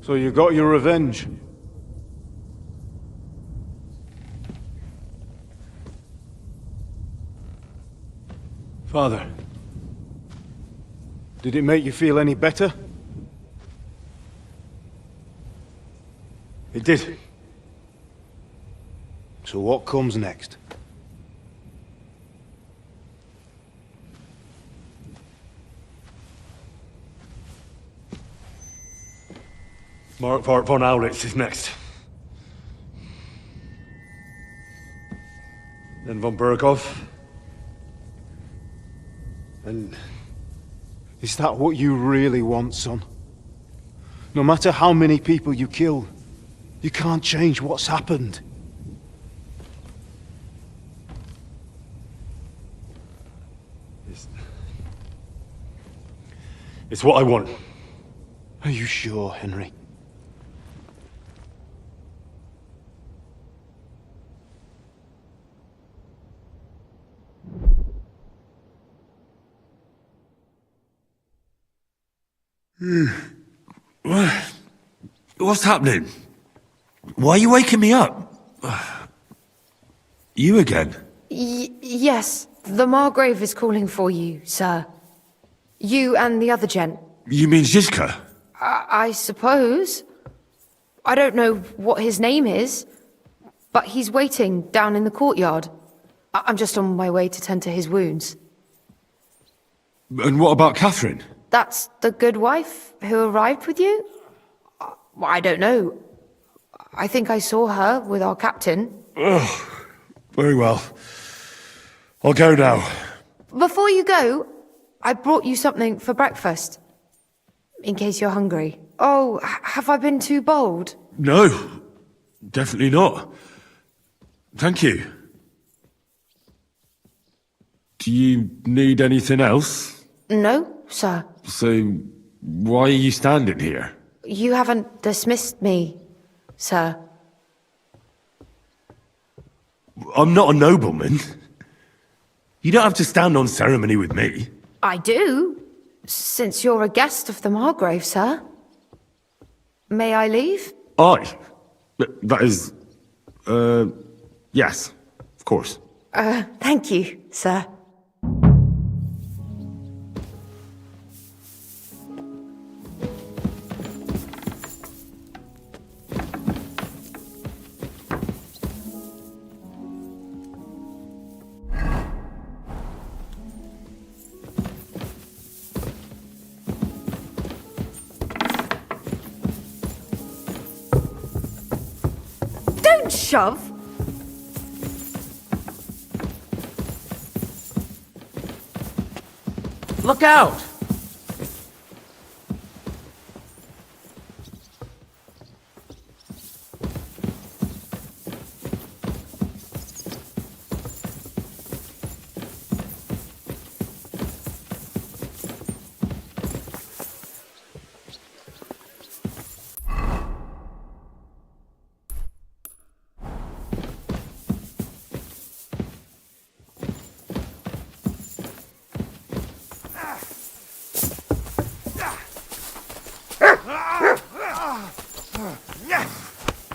So you got your revenge. Father, did it make you feel any better? It did. So what comes next? Mark von Aulitz is next. Then von Burghoff. And is that what you really want, son? No matter how many people you kill, you can't change what's happened. It's what I want. Are you sure, Henry? What's happening? Why are you waking me up? You again? Yes, the Margrave is calling for you, sir. You and the other gent. You mean Zizka? I suppose. I don't know what his name is, but he's waiting down in the courtyard. I'm just on my way to tend to his wounds. And what about Catherine? That's the good wife who arrived with you? I don't know. I think I saw her with our captain. Oh, very well. I'll go now. Before you go, I brought you something for breakfast. In case you're hungry. Oh, have I been too bold? No, definitely not. Thank you. Do you need anything else? No, sir. So, why are you standing here? You haven't dismissed me, sir. I'm not a nobleman. You don't have to stand on ceremony with me. I do, since you're a guest of the Margrave, sir. May I leave? That is... yes, of course. Thank you, sir. Don't shove! Look out!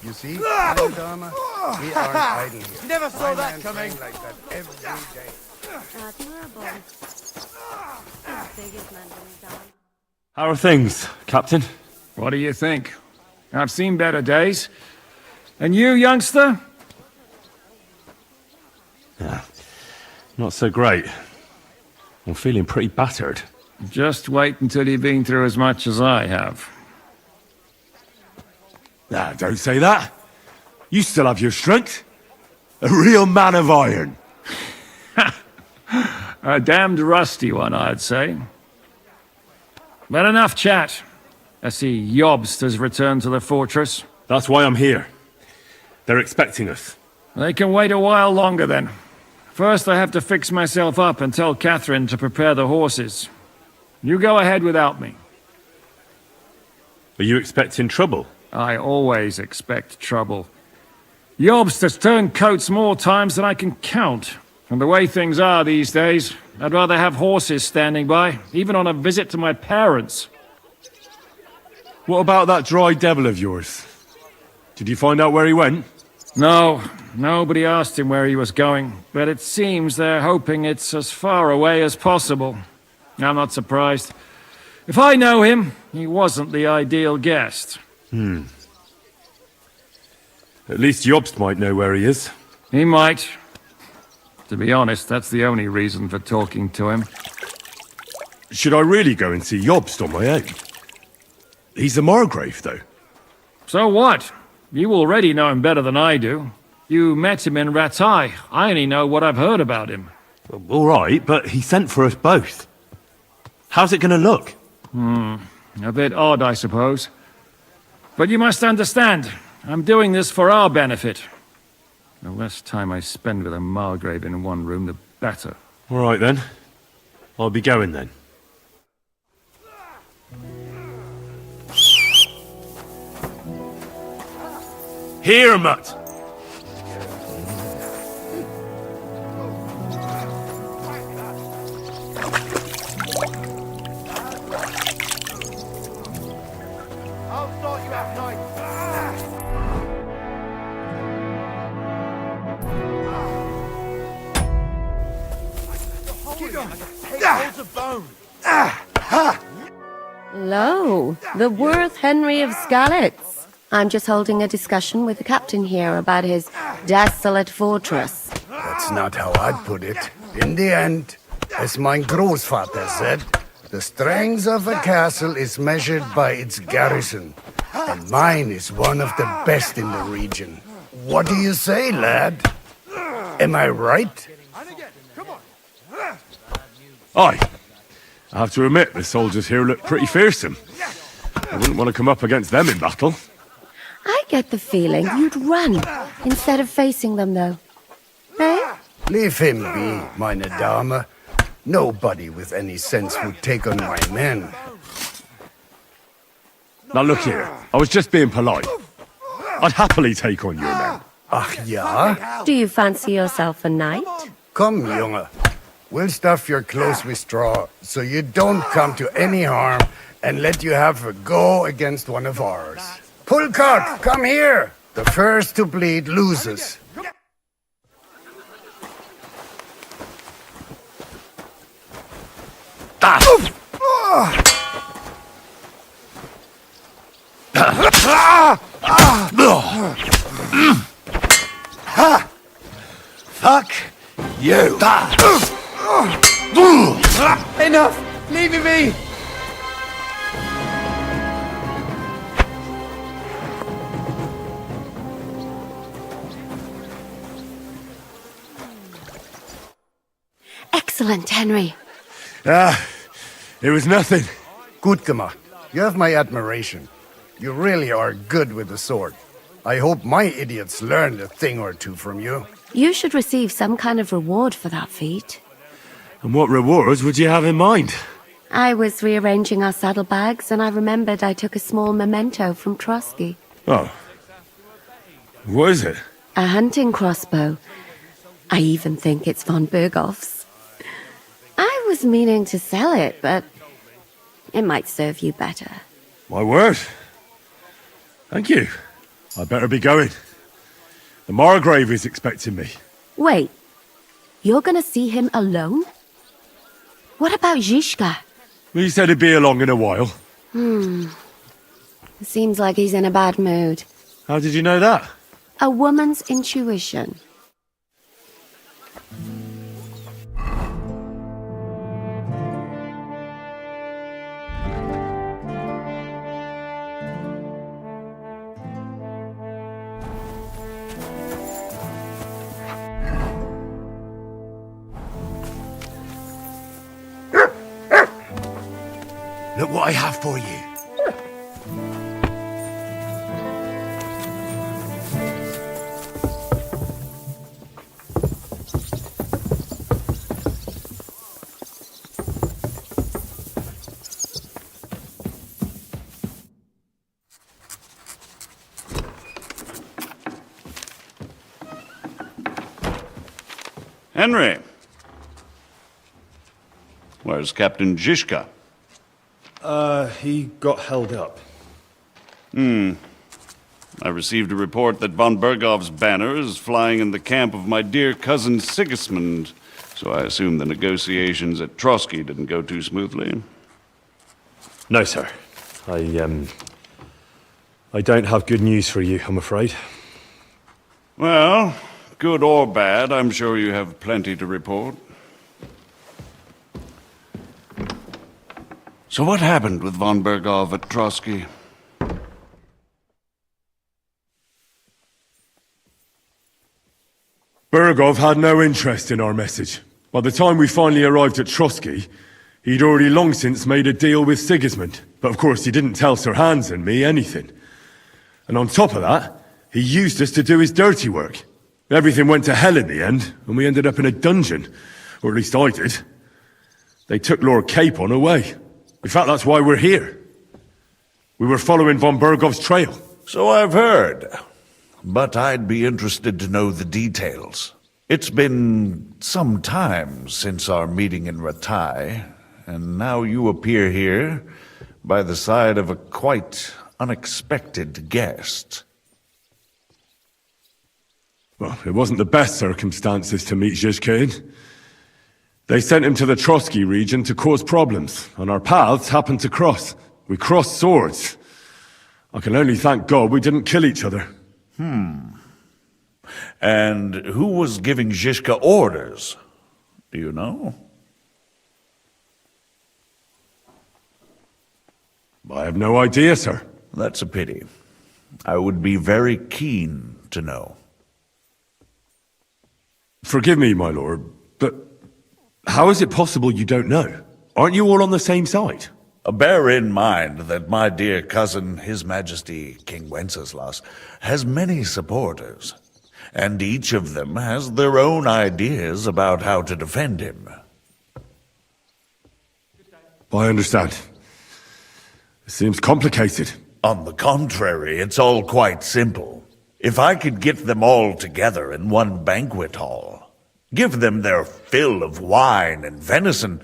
You see, Dharma, we aren't idle here. Never saw My that man's coming. playing like that every day. How are things, Captain? What do you think? I've seen better days. And you, youngster? Yeah, not so great. I'm feeling pretty battered. Just wait until you've been through as much as I have. Nah, don't say that. You still have your strength. A real man of iron. A damned rusty one, I'd say. But enough chat. I see Jobst has returned to the fortress. That's why I'm here. They're expecting us. They can wait a while longer then. First I have to fix myself up and tell Catherine to prepare the horses. You go ahead without me. Are you expecting trouble? I always expect trouble. Jobst has turned coats more times than I can count. And the way things are these days, I'd rather have horses standing by, even on a visit to my parents. What about that dry devil of yours? Did you find out where he went? No, nobody asked him where he was going, but it seems they're hoping it's as far away as possible. I'm not surprised. If I know him, he wasn't the ideal guest. At least Jobst might know where he is. He might. To be honest, that's the only reason for talking to him. Should I really go and see Jobst on my own? He's a Margrave, though. So what? You already know him better than I do. You met him in Ratai. I only know what I've heard about him. All right, but he sent for us both. How's it gonna look? A bit odd, I suppose. But you must understand, I'm doing this for our benefit. The less time I spend with a Margrave in one room, the better. All right, then. I'll be going, then. Here, Mutt! I'll sort you out, knight. Loads of bone. Hello, the Worth Henry of Skalitz. I'm just holding a discussion with the captain here about his desolate fortress. That's not how I'd put it. In the end, as my Großvater said, the strength of a castle is measured by its garrison. And mine is one of the best in the region. What do you say, lad? Am I right? Aye. I have to admit, the soldiers here look pretty fearsome. I wouldn't want to come up against them in battle. I get the feeling you'd run instead of facing them, though. Eh? Leave him be, meine Dame. Nobody with any sense would take on my men. Now look here, I was just being polite. I'd happily take on your men. Ach ja? Do you fancy yourself a knight? Come, Junge. We'll stuff your clothes with straw, so you don't come to any harm, and let you have a go against one of ours. Pulkart, come here! The first to bleed loses. Fuck you! Enough! Leave me be! Excellent, Henry. It was nothing. Gut gemacht. You have my admiration. You really are good with the sword. I hope my idiots learned a thing or two from you. You should receive some kind of reward for that feat. And what rewards would you have in mind? I was rearranging our saddlebags, and I remembered I took a small memento from Trotsky. Oh. What is it? A hunting crossbow. I even think it's von Berghoff's. I was meaning to sell it, but it might serve you better. My word. Thank you. I better be going. The Margrave is expecting me. Wait, you're gonna see him alone? What about Zizka? He said he'd be along in a while. Seems like he's in a bad mood. How did you know that? A woman's intuition. Look what I have for you. Henry. Where's Captain Zizka? He got held up. I received a report that von Bergov's banner is flying in the camp of my dear cousin Sigismund, so I assume the negotiations at Trotsky didn't go too smoothly. No, sir. I don't have good news for you, I'm afraid. Well, good or bad, I'm sure you have plenty to report. So what happened with von Bergov at Trotsky? Bergov had no interest in our message. By the time we finally arrived at Trotsky, he'd already long since made a deal with Sigismund. But of course he didn't tell Sir Hans and me anything. And on top of that, he used us to do his dirty work. Everything went to hell in the end, and we ended up in a dungeon. Or at least I did. They took Lord Capon away. In fact, that's why we're here. We were following von Bergov's trail. So I've heard. But I'd be interested to know the details. It's been some time since our meeting in Ratai, and now you appear here by the side of a quite unexpected guest. Well, it wasn't the best circumstances to meet Zhizka in. They sent him to the Trotsky region to cause problems, and our paths happened to cross. We crossed swords. I can only thank God we didn't kill each other. And who was giving Zhizka orders? Do you know? I have no idea, sir. That's a pity. I would be very keen to know. Forgive me, my lord, but how is it possible you don't know? Aren't you all on the same side? Bear in mind that my dear cousin, His Majesty King Wenceslas, has many supporters, and each of them has their own ideas about how to defend him. I understand. It seems complicated. On the contrary, it's all quite simple. If I could get them all together in one banquet hall, give them their fill of wine and venison,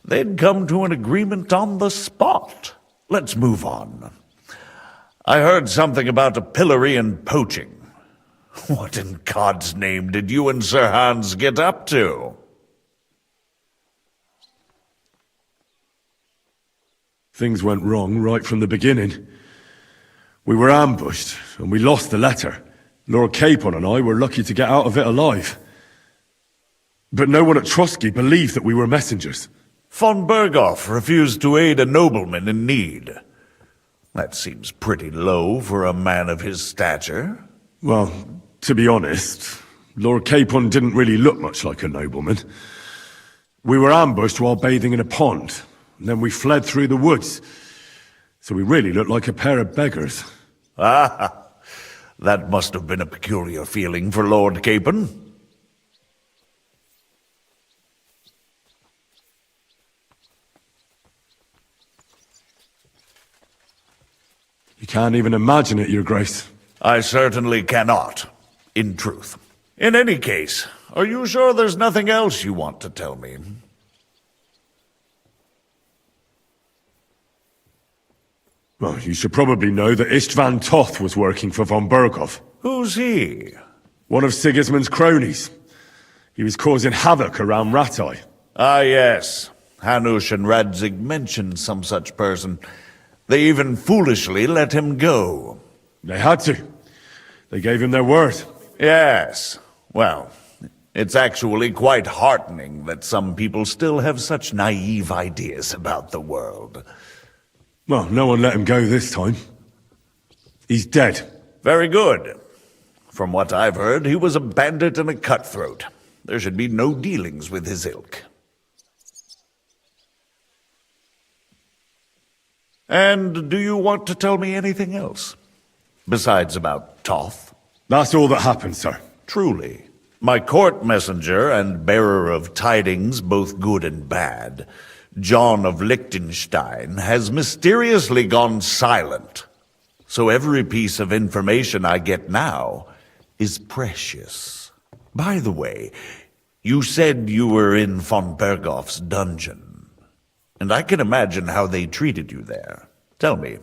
they'd come to an agreement on the spot. Let's move on. I heard something about a pillory and poaching. What in God's name did you and Sir Hans get up to? Things went wrong right from the beginning. We were ambushed, and we lost the letter. Lord Capon and I were lucky to get out of it alive. But no one at Trotsky believed that we were messengers. Von Bergov refused to aid a nobleman in need. That seems pretty low for a man of his stature. Well, to be honest, Lord Capon didn't really look much like a nobleman. We were ambushed while bathing in a pond, and then we fled through the woods. So we really looked like a pair of beggars. Ah, that must have been a peculiar feeling for Lord Capon. You can't even imagine it, Your Grace. I certainly cannot, in truth. In any case, are you sure there's nothing else you want to tell me? Well, you should probably know that Istvan Toth was working for von Bergov. Who's he? One of Sigismund's cronies. He was causing havoc around Ratai. Ah, yes. Hanush and Radzig mentioned some such person. They even foolishly let him go. They had to. They gave him their word. Yes. Well, it's actually quite heartening that some people still have such naive ideas about the world. Well, no one let him go this time. He's dead. Very good. From what I've heard, he was a bandit and a cutthroat. There should be no dealings with his ilk. And do you want to tell me anything else? Besides about Toth? That's all that happened, sir. Truly. My court messenger and bearer of tidings, both good and bad, John of Liechtenstein, has mysteriously gone silent. So every piece of information I get now is precious. By the way, you said you were in von Bergov's dungeon. And I can imagine how they treated you there. Tell me,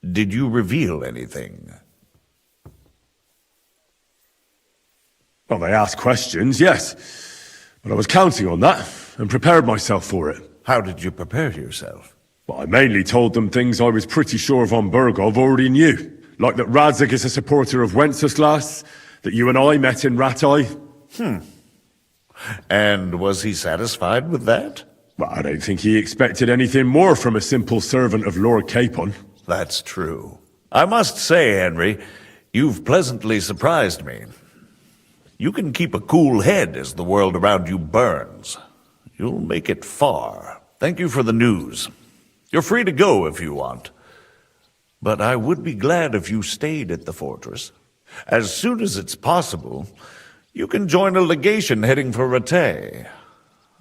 Did you reveal anything? Well, they asked questions, yes. But I was counting on that, and prepared myself for it. How did you prepare yourself? Well, I mainly told them things I was pretty sure von Bergov already knew. Like that Radzig is a supporter of Wenceslas, that you and I met in Ratai. And was he satisfied with that? Well, I don't think he expected anything more from a simple servant of Lord Capon. That's true. I must say, Henry, you've pleasantly surprised me. You can keep a cool head as the world around you burns. You'll make it far. Thank you for the news. You're free to go if you want. But I would be glad if you stayed at the fortress. As soon as it's possible, you can join a legation heading for Rattay.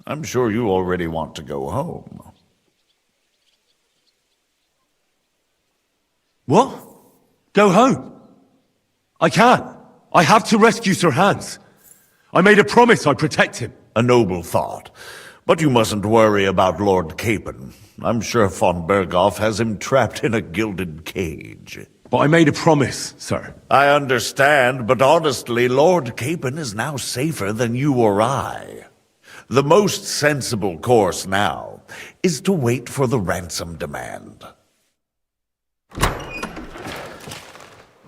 I'm sure you already want to go home. What? Go home? I can't. I have to rescue Sir Hans. I made a promise I'd protect him. A noble thought. But you mustn't worry about Lord Capon. I'm sure von Berghoff has him trapped in a gilded cage. But I made a promise, sir. I understand, but honestly, Lord Capon is now safer than you or I. The most sensible course now is to wait for the ransom demand.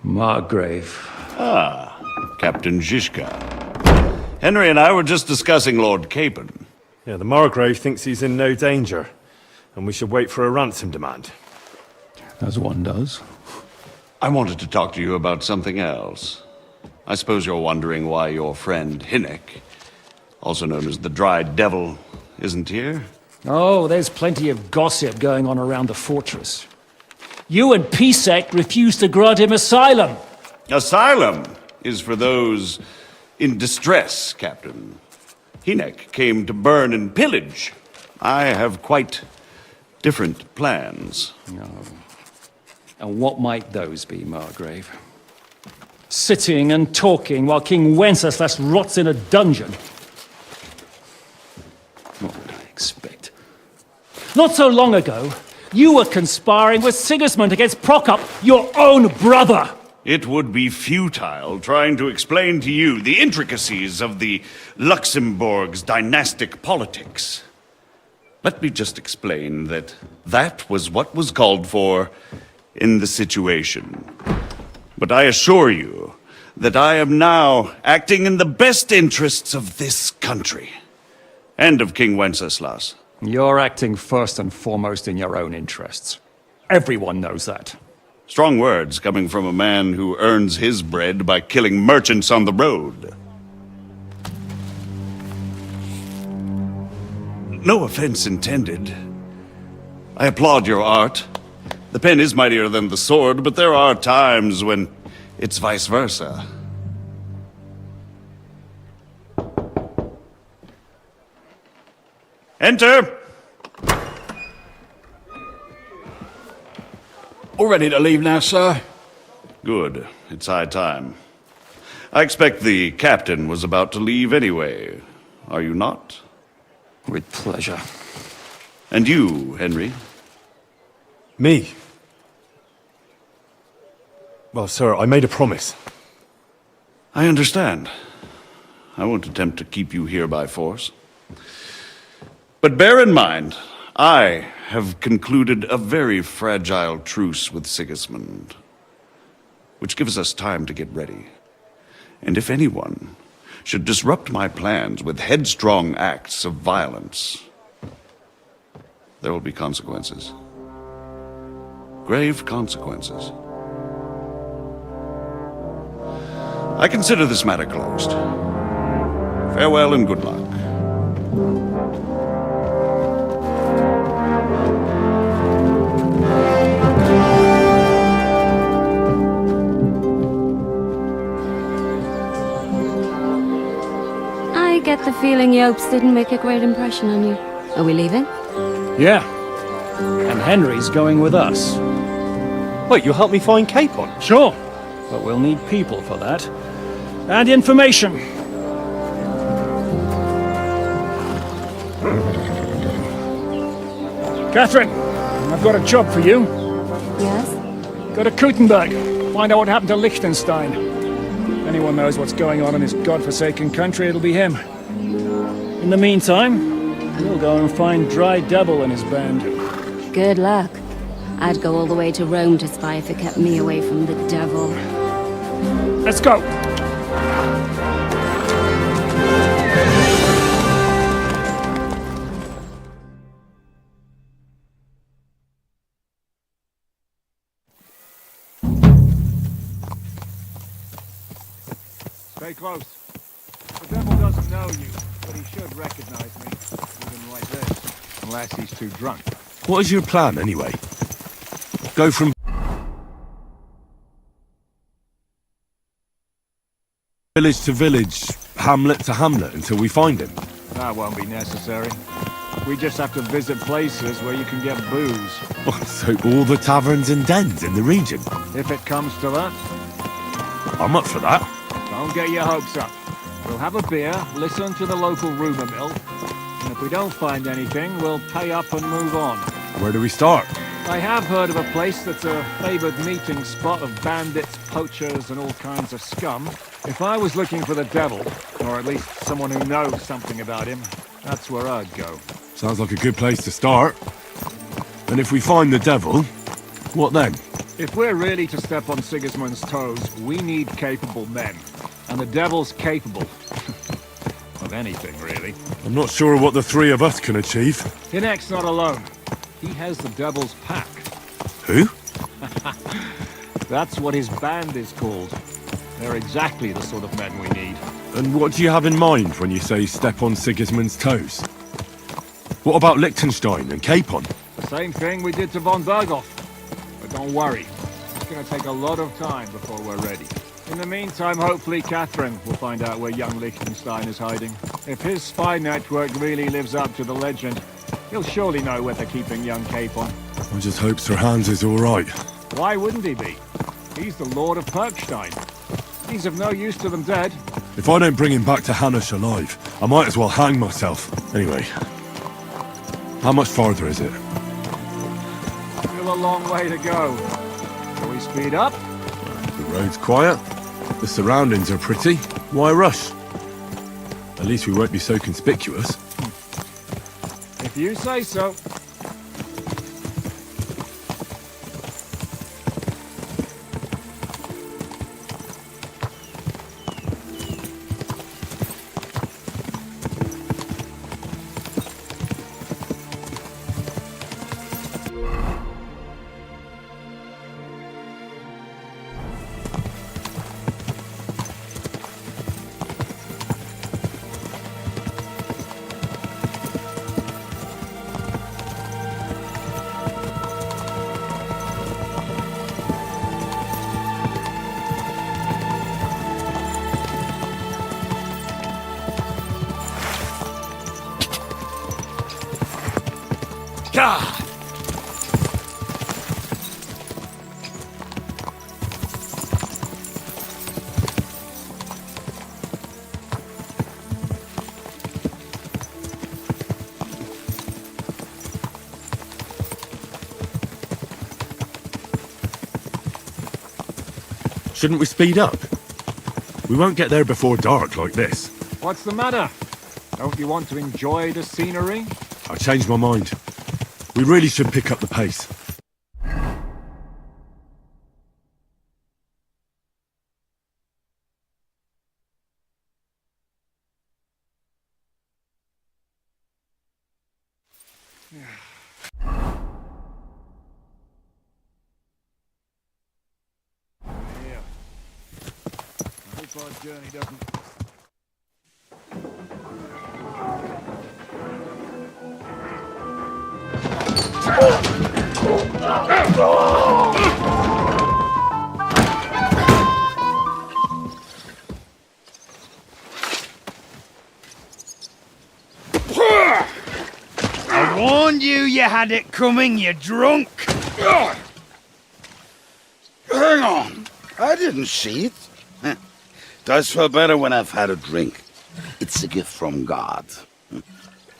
Margrave. Ah, Captain Zizka. Henry and I were just discussing Lord Capon. Yeah, the Margrave thinks he's in no danger, and we should wait for a ransom demand. As one does. I wanted to talk to you about something else. I suppose you're wondering why your friend Hinnek, also known as the Dried Devil, isn't here? Oh, there's plenty of gossip going on around the fortress. You and Pisek refused to grant him asylum. Asylum is for those in distress, Captain. Hinnek came to burn and pillage. I have quite different plans. And what might those be, Margrave? Sitting and talking while King Wenceslas rots in a dungeon. What would I expect? Not so long ago, you were conspiring with Sigismund against Prokop, your own brother! It would be futile trying to explain to you the intricacies of the Luxembourg's dynastic politics. Let me just explain that that was what was called for in the situation. But I assure you that I am now acting in the best interests of this country and of King Wenceslas. You're acting first and foremost in your own interests. Everyone knows that. Strong words coming from a man who earns his bread by killing merchants on the road. No offense intended. I applaud your art. The pen is mightier than the sword, but there are times when it's vice versa. Enter! All ready to leave now, sir? Good. It's high time. I expect the captain was about to leave anyway. Are you not? With pleasure. And you, Henry? Me? Well, sir, I made a promise. I understand. I won't attempt to keep you here by force. But bear in mind, I have concluded a very fragile truce with Sigismund, which gives us time to get ready. And if anyone should disrupt my plans with headstrong acts of violence, there will be consequences. Grave consequences. I consider this matter closed. Farewell and good luck. I get the feeling Yopes didn't make a great impression on you. Are we leaving? Yeah. And Henry's going with us. Wait, you'll help me find Capon? Sure. But we'll need people for that. And information. Catherine, I've got a job for you. Yes? Go to Kuttenberg. Find out what happened to Liechtenstein. If anyone knows what's going on in this godforsaken country, it'll be him. In the meantime, we'll go and find Dry Devil and his band. Good luck. I'd go all the way to Rome to spy if it kept me away from the devil. Let's go! Stay close. The devil doesn't know you, but he should recognize me, even like this. Unless he's too drunk. What is your plan, anyway? Go from village to village, hamlet to hamlet, until we find him? That won't be necessary. We just have to visit places where you can get booze. Oh, so all the taverns and dens in the region? If it comes to that. I'm up for that. Don't get your hopes up. We'll have a beer, listen to the local rumour mill, and if we don't find anything, we'll pay up and move on. Where do we start? I have heard of a place that's a favoured meeting spot of bandits, poachers, and all kinds of scum. If I was looking for the devil, or at least someone who knows something about him, that's where I'd go. Sounds like a good place to start. And if we find the devil, what then? If we're really to step on Sigismund's toes, we need capable men. And the devil's capable. Of anything, really. I'm not sure what the three of us can achieve. Hinek's not alone. He has the devil's pack. Who? That's what his band is called. They're exactly the sort of men we need. And what do you have in mind when you say step on Sigismund's toes? What about Liechtenstein and Capon? The same thing we did to von Berghoff. But don't worry, it's gonna take a lot of time before we're ready. In the meantime, hopefully Catherine will find out where young Liechtenstein is hiding. If his spy network really lives up to the legend, he'll surely know where they're keeping young Capon. I just hope Sir Hans is all right. Why wouldn't he be? He's the Lord of Perkstein. He's of no use to them dead. If I don't bring him back to Hanush alive, I might as well hang myself. Anyway, how much farther is it? Still a long way to go. Shall we speed up? The road's quiet. The surroundings are pretty. Why rush? At least we won't be so conspicuous. If you say so. Shouldn't we speed up? We won't get there before dark like this. What's the matter? Don't you want to enjoy the scenery? I changed my mind. We really should pick up the pace. Our journey doesn't... I warned you had it coming, you drunk! Hang on. I didn't see it. Does feel better when I've had a drink. It's a gift from God.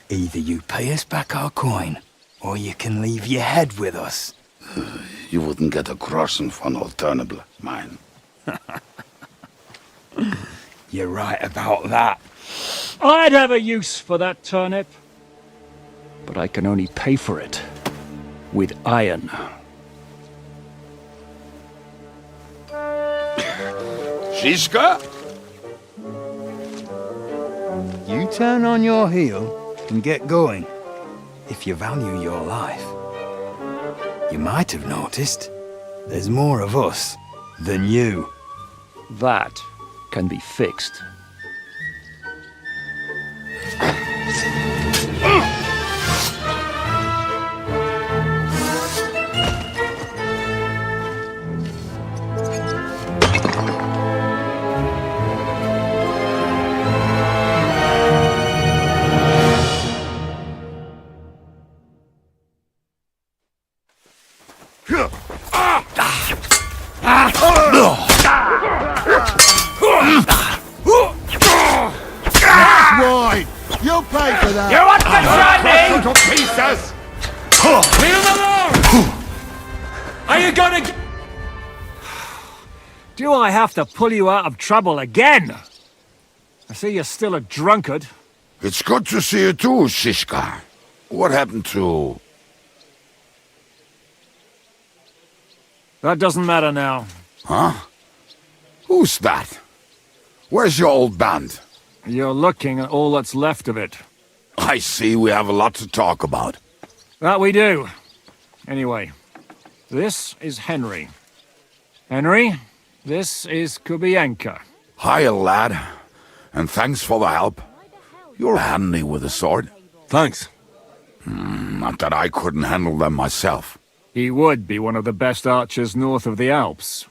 Either you pay us back our coin, or you can leave your head with us. you wouldn't get a crossing for an turnip, mine. You're right about that. I'd have a use for that turnip. But I can only pay for it with iron. Shiska? You turn on your heel and get going, if you value your life. You might have noticed, there's more of us than you. That can be fixed. Why? You'll pay for that. You want the shiny? To pieces! Leave him alone! Are you gonna... Do I have to pull you out of trouble again? I see you're still a drunkard. It's good to see you too, Shishka. What happened to... That doesn't matter now. Huh? Who's that? Where's your old band? You're looking at all that's left of it. I see we have a lot to talk about. That we do. Anyway, this is Henry. Henry, this is Kubienka. Hiya, lad. And thanks for the help. You're handy with a sword. Thanks. Not that I couldn't handle them myself. He would be one of the best archers north of the Alps.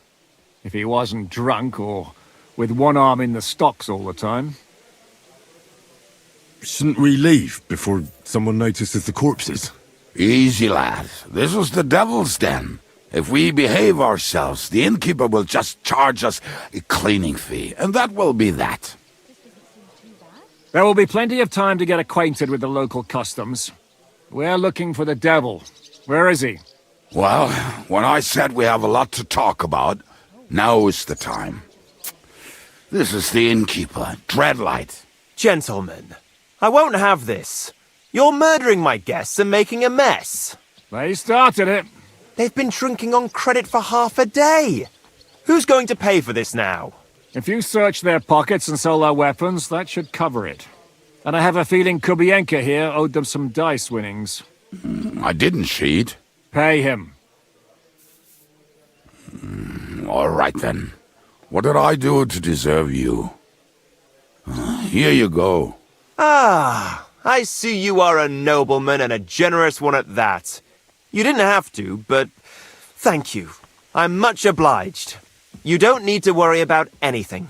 If he wasn't drunk or with one arm in the stocks all the time. Shouldn't we leave before someone notices the corpses? Easy, lad. This was the devil's den. If we behave ourselves, the innkeeper will just charge us a cleaning fee, and that will be that. There will be plenty of time to get acquainted with the local customs. We're looking for the devil. Where is he? Well, when I said we have a lot to talk about, now is the time. This is the innkeeper, Dreadlight. Gentlemen, I won't have this. You're murdering my guests and making a mess. They started it. They've been drinking on credit for half a day. Who's going to pay for this now? If you search their pockets and sell their weapons, that should cover it. And I have a feeling Kubienka here owed them some dice winnings. I didn't cheat. Pay him. All right, then. What did I do to deserve you? Here you go. Ah, I see you are a nobleman and a generous one at that. You didn't have to, but thank you. I'm much obliged. You don't need to worry about anything.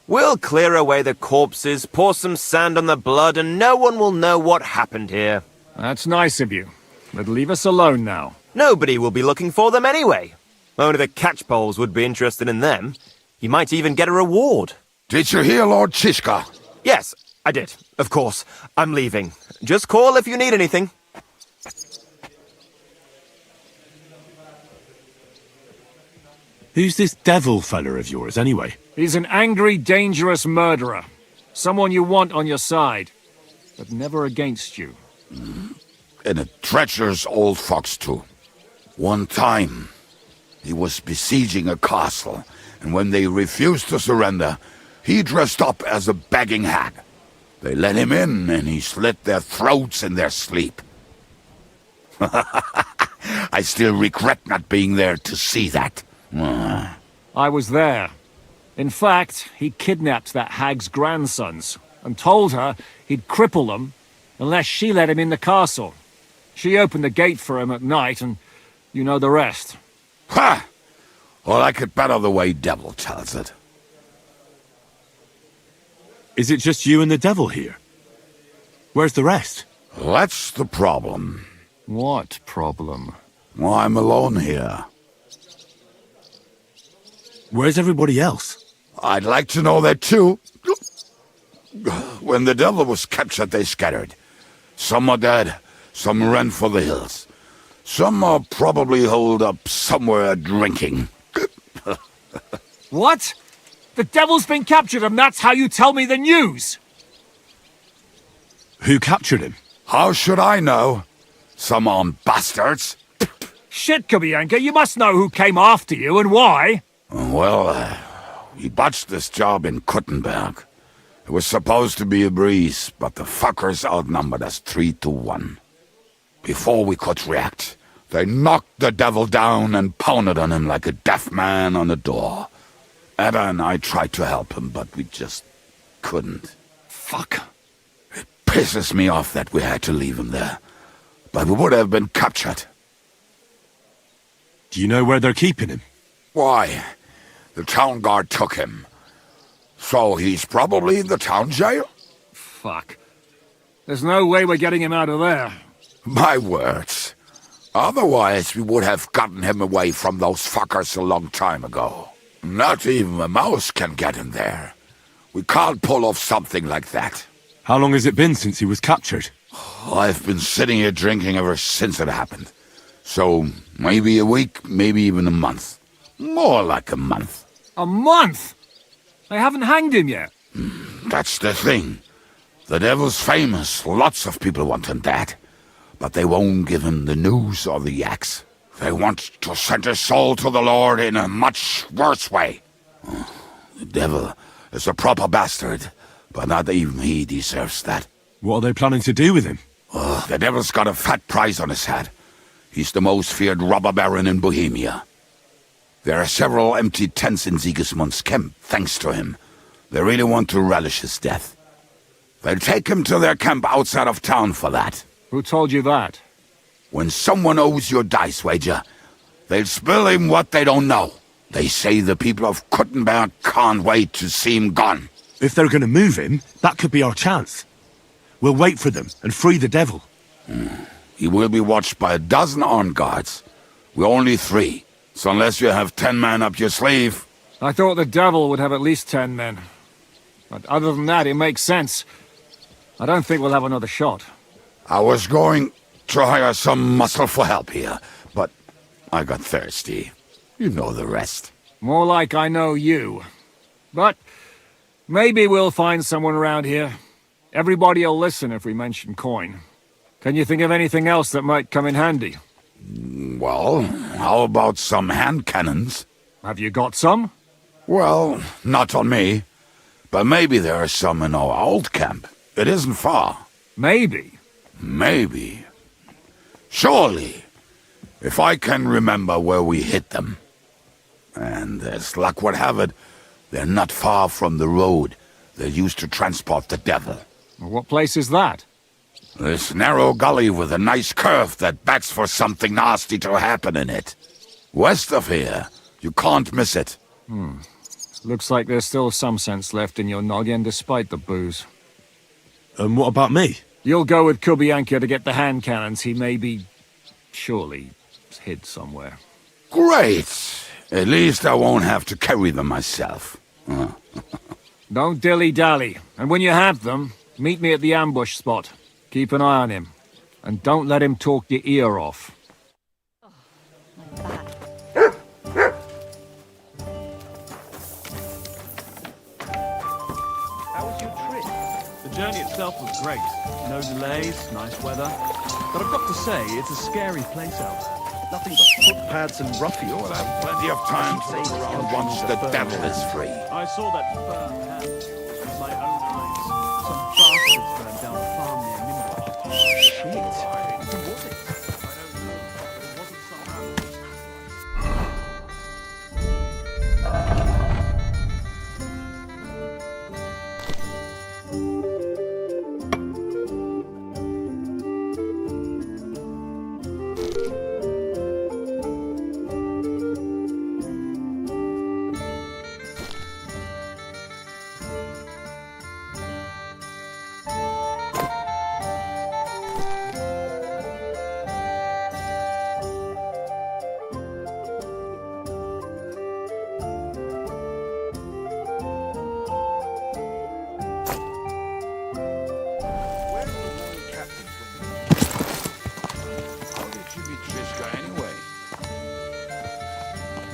We'll clear away the corpses, pour some sand on the blood, and no one will know what happened here. That's nice of you. But leave us alone now. Nobody will be looking for them anyway. Only the catchpoles would be interested in them. You might even get a reward. Did you hear Lord Chishka? Yes, I did. Of course. I'm leaving. Just call if you need anything. Who's this devil fella of yours, anyway? He's an angry, dangerous murderer. Someone you want on your side, but never against you. And a treacherous old fox, too. One time, he was besieging a castle, and when they refused to surrender, he dressed up as a begging hag. They let him in, and he slit their throats in their sleep. I still regret not being there to see that. I was there. In fact, he kidnapped that hag's grandsons and told her he'd cripple them unless she let him in the castle. She opened the gate for him at night, and you know the rest. Ha! Well, I could better the way Devil tells it. Is it just you and the devil here? Where's the rest? That's the problem. What problem? Well, I'm alone here. Where's everybody else? I'd like to know that too. When the devil was captured, they scattered. Some are dead, some ran for the hills. Some are probably holed up somewhere drinking. What? The devil's been captured and that's how you tell me the news? Who captured him? How should I know? Some armed bastards. Shit, Kubianka, you must know who came after you and why. Well, we botched this job in Kuttenberg. It was supposed to be a breeze, but the fuckers outnumbered us 3-1. Before we could react, they knocked the devil down and pounded on him like a deaf man on a door. Ada and I tried to help him, but we just couldn't. Fuck. It pisses me off that we had to leave him there. But we would have been captured. Do you know where they're keeping him? Why? The town guard took him. So he's probably in the town jail? Fuck. There's no way we're getting him out of there. My words. Otherwise, we would have gotten him away from those fuckers a long time ago. Not even a mouse can get in there. We can't pull off something like that. How long has it been since he was captured? I've been sitting here drinking ever since it happened. So, maybe a week, maybe even a month. More like a month. A month? They haven't hanged him yet. That's the thing. The devil's famous. Lots of people want him dead. But they won't give him the news or the axe. They want to send his soul to the Lord in a much worse way. The devil is a proper bastard, but not even he deserves that. What are they planning to do with him? The devil's got a fat price on his head. He's the most feared robber baron in Bohemia. There are several empty tents in Sigismund's camp, thanks to him. They really want to relish his death. They'll take him to their camp outside of town for that. Who told you that? When someone owes you a dice wager, they'll spill him what they don't know. They say the people of Kuttenberg can't wait to see him gone. If they're going to move him, that could be our chance. We'll wait for them and free the devil. He will be watched by a dozen armed guards. We're only 3, so unless you have 10 men up your sleeve... I thought the devil would have at least 10 men. But other than that, it makes sense. I don't think we'll have another shot. I was going to hire some muscle for help here, but I got thirsty. You know the rest. More like I know you. But maybe we'll find someone around here. Everybody'll listen if we mention coin. Can you think of anything else that might come in handy? Well, how about some hand cannons? Have you got some? Well, not on me. But maybe there are some in our old camp. It isn't far. Maybe? Maybe. Surely. If I can remember where we hid them. And as luck would have it, they're not far from the road they used to transport the devil. What place is that? This narrow gully with a nice curve that backs for something nasty to happen in it. West of here, you can't miss it. Looks like there's still some sense left in your noggin despite the booze. And what about me? You'll go with Kubianka to get the hand cannons he may be... surely hid somewhere. Great! At least I won't have to carry them myself. Don't dilly-dally. And when you have them, meet me at the ambush spot. Keep an eye on him. And don't let him talk your ear off. How was your trip? The journey itself was great. No delays, nice weather. But I've got to say, it's a scary place out there. Nothing but footpads and ruffians. You'll have plenty of time to look around once the devil is free. I saw that firm hand with my own eyes. Some bastards burned down a farm near Nimrod. Shit. Who was it? I don't know. It wasn't somehow...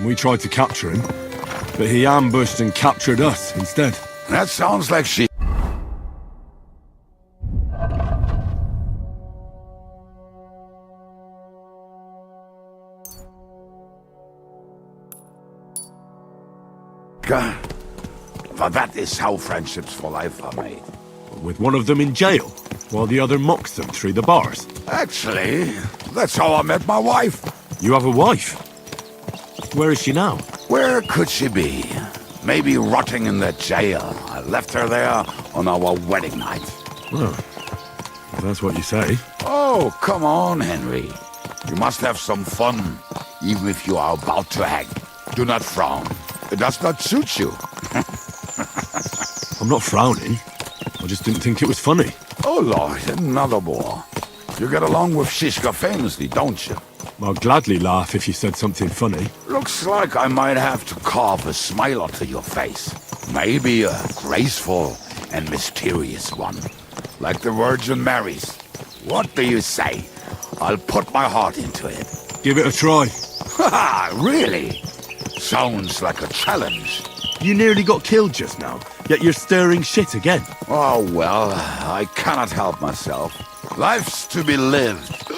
and we tried to capture him, but he ambushed and captured us instead. That sounds like she... But that is how friendships for life are made. With one of them in jail, while the other mocks them through the bars. Actually, that's how I met my wife. You have a wife? Where is she now? Where could she be? Maybe rotting in the jail. I left her there on our wedding night. Well, if that's what you say. Oh, come on, Henry. You must have some fun, even if you are about to hang. Do not frown. It does not suit you. I'm not frowning. I just didn't think it was funny. Oh, Lord, another more. You get along with Shishka famously, don't you? I'll gladly laugh if you said something funny. Looks like I might have to carve a smile onto your face. Maybe a graceful and mysterious one. Like the Virgin Mary's. What do you say? I'll put my heart into it. Give it a try. Ha! Really? Sounds like a challenge. You nearly got killed just now, yet you're stirring shit again. Oh, well, I cannot help myself. Life's to be lived,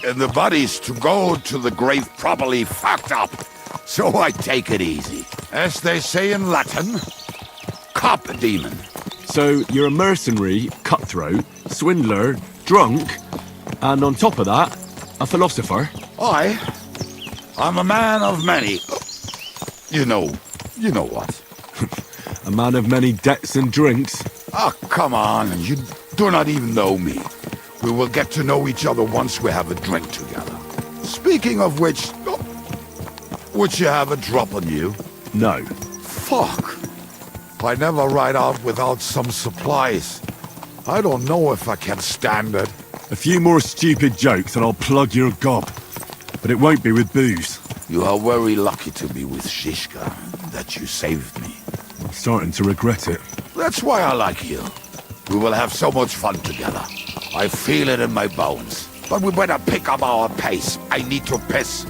and the body's to go to the grave properly fucked up. So I take it easy. As they say in Latin, cop a demon. So you're a mercenary, cutthroat, swindler, drunk, and on top of that, a philosopher? I'm a man of many... You know what? A man of many debts and drinks. Oh, come on, you do not even know me. We will get to know each other once we have a drink together. Speaking of which, would you have a drop on you? No. Fuck. I never ride out without some supplies. I don't know if I can stand it. A few more stupid jokes and I'll plug your gob. But it won't be with booze. You are very lucky to be with Shishka, that you saved me. I'm starting to regret it. That's why I like you. We will have so much fun together. I feel it in my bones. But we better pick up our pace. I need to piss.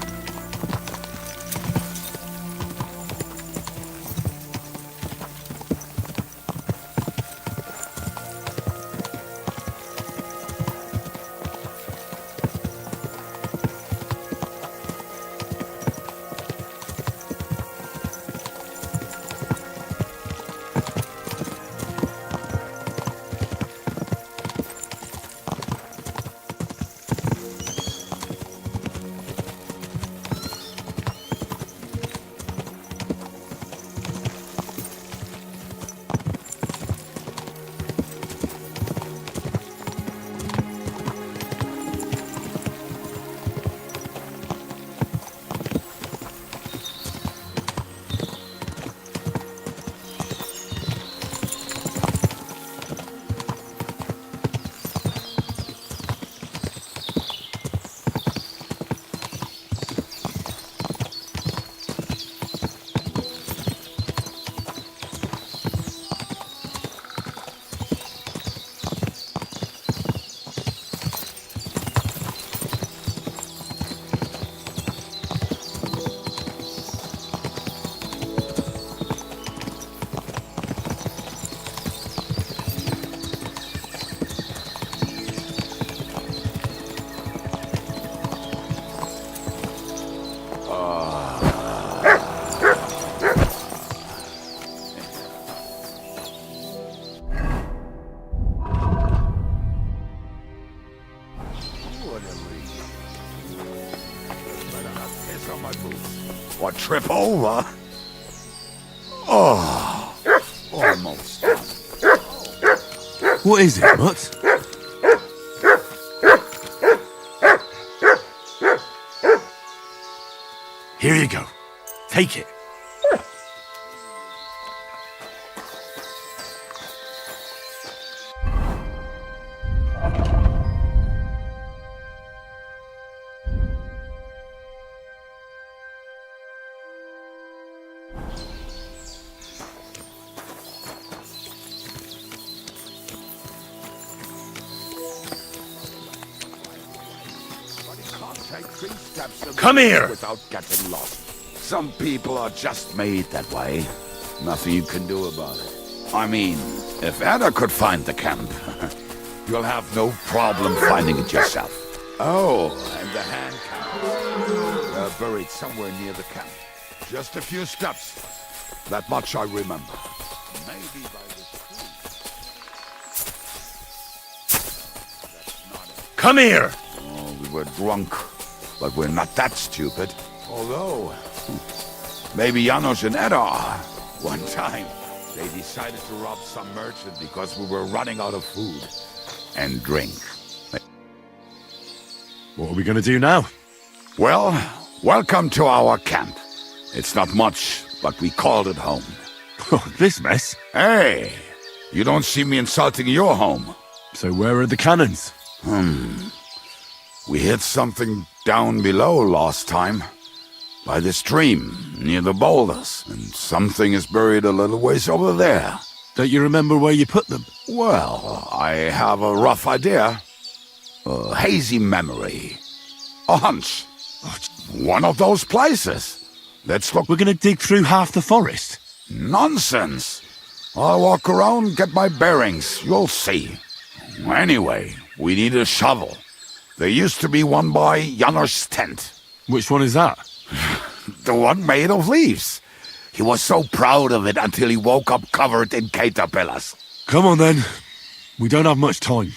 What, trip over? Oh, almost. What is it, Mutt? Here you go. Take it. Take 3 steps Come here! without getting lost. Some people are just made that way. Nothing you can do about it. I mean, if Anna could find the camp, you'll have no problem finding it yourself. Oh, and the hand cannons. They're buried somewhere near the camp. Just a few steps. That much I remember. Maybe by this tree. That's not it. Come here! Oh, we were drunk, but we're not that stupid. Although, maybe Janos and Edda are. One time, they decided to rob some merchant because we were running out of food and drink. What are we gonna do now? Well, welcome to our camp. It's not much, but we called it home. Oh, this mess? Hey, you don't see me insulting your home. So where are the cannons? We hit something down below last time. By the stream, near the boulders. And something is buried a little ways over there. Don't you remember where you put them? Well, I have a rough idea. A hazy memory. A hunch. One of those places. Let's look. We're gonna dig through half the forest. Nonsense. I'll walk around, get my bearings. You'll see. Anyway, we need a shovel. There used to be one by Janos' tent. Which one is that? The one made of leaves. He was so proud of it until he woke up covered in caterpillars. Come on then. We don't have much time.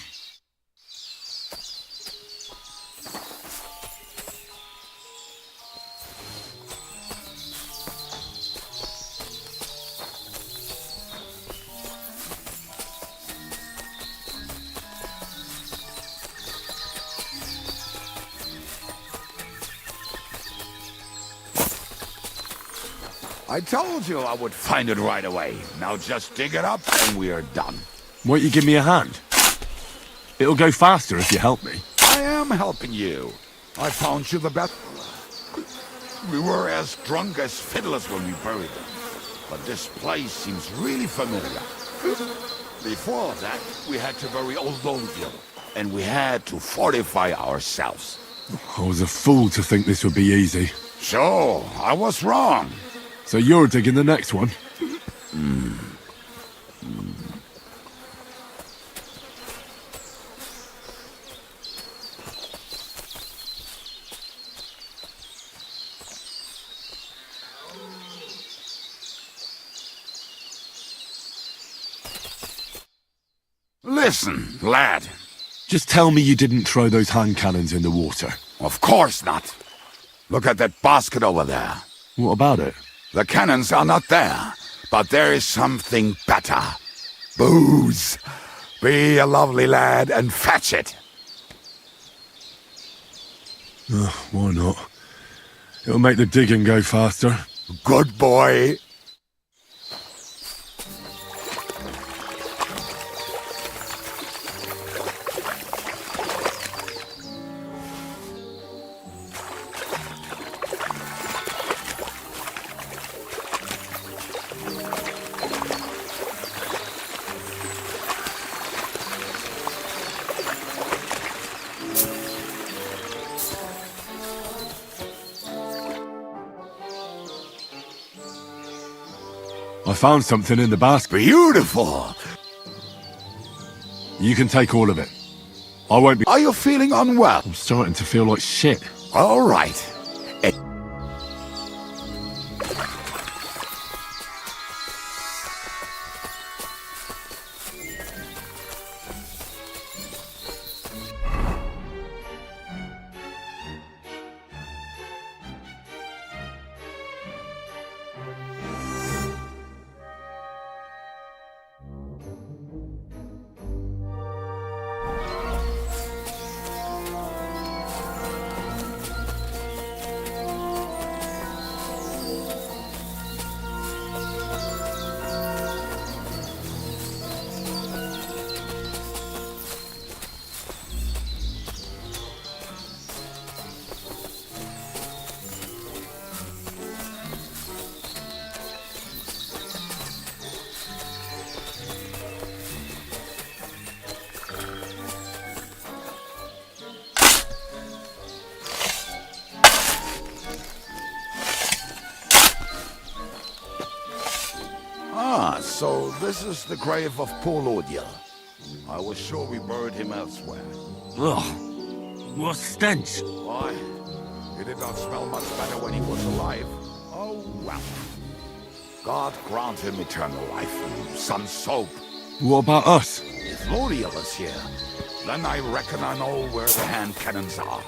I told you I would find it right away. Now just dig it up and we are done. Won't you give me a hand? It'll go faster if you help me. I am helping you. I found you the best. We were as drunk as fiddlers when we buried them. But this place seems really familiar. Before that, we had to bury old Loneville. And we had to fortify ourselves. I was a fool to think this would be easy. So, I was wrong. So you're digging the next one? Listen, lad. Just tell me you didn't throw those hand cannons in the water. Of course not. Look at that basket over there. What about it? The cannons are not there, but there is something better. Booze. Be a lovely lad and fetch it. Why not? It'll make the digging go faster. Good boy. I found something in the basket. Beautiful. You can take all of it. I won't be... Are you feeling unwell? I'm starting to feel like shit. All right. So this is the grave of poor Lodiel. I was sure we buried him elsewhere. Ugh. What stench? Why? He did not smell much better when he was alive. Oh, well. God grant him eternal life and some soap. What about us? If Lodiel is here, then I reckon I know where the hand cannons are.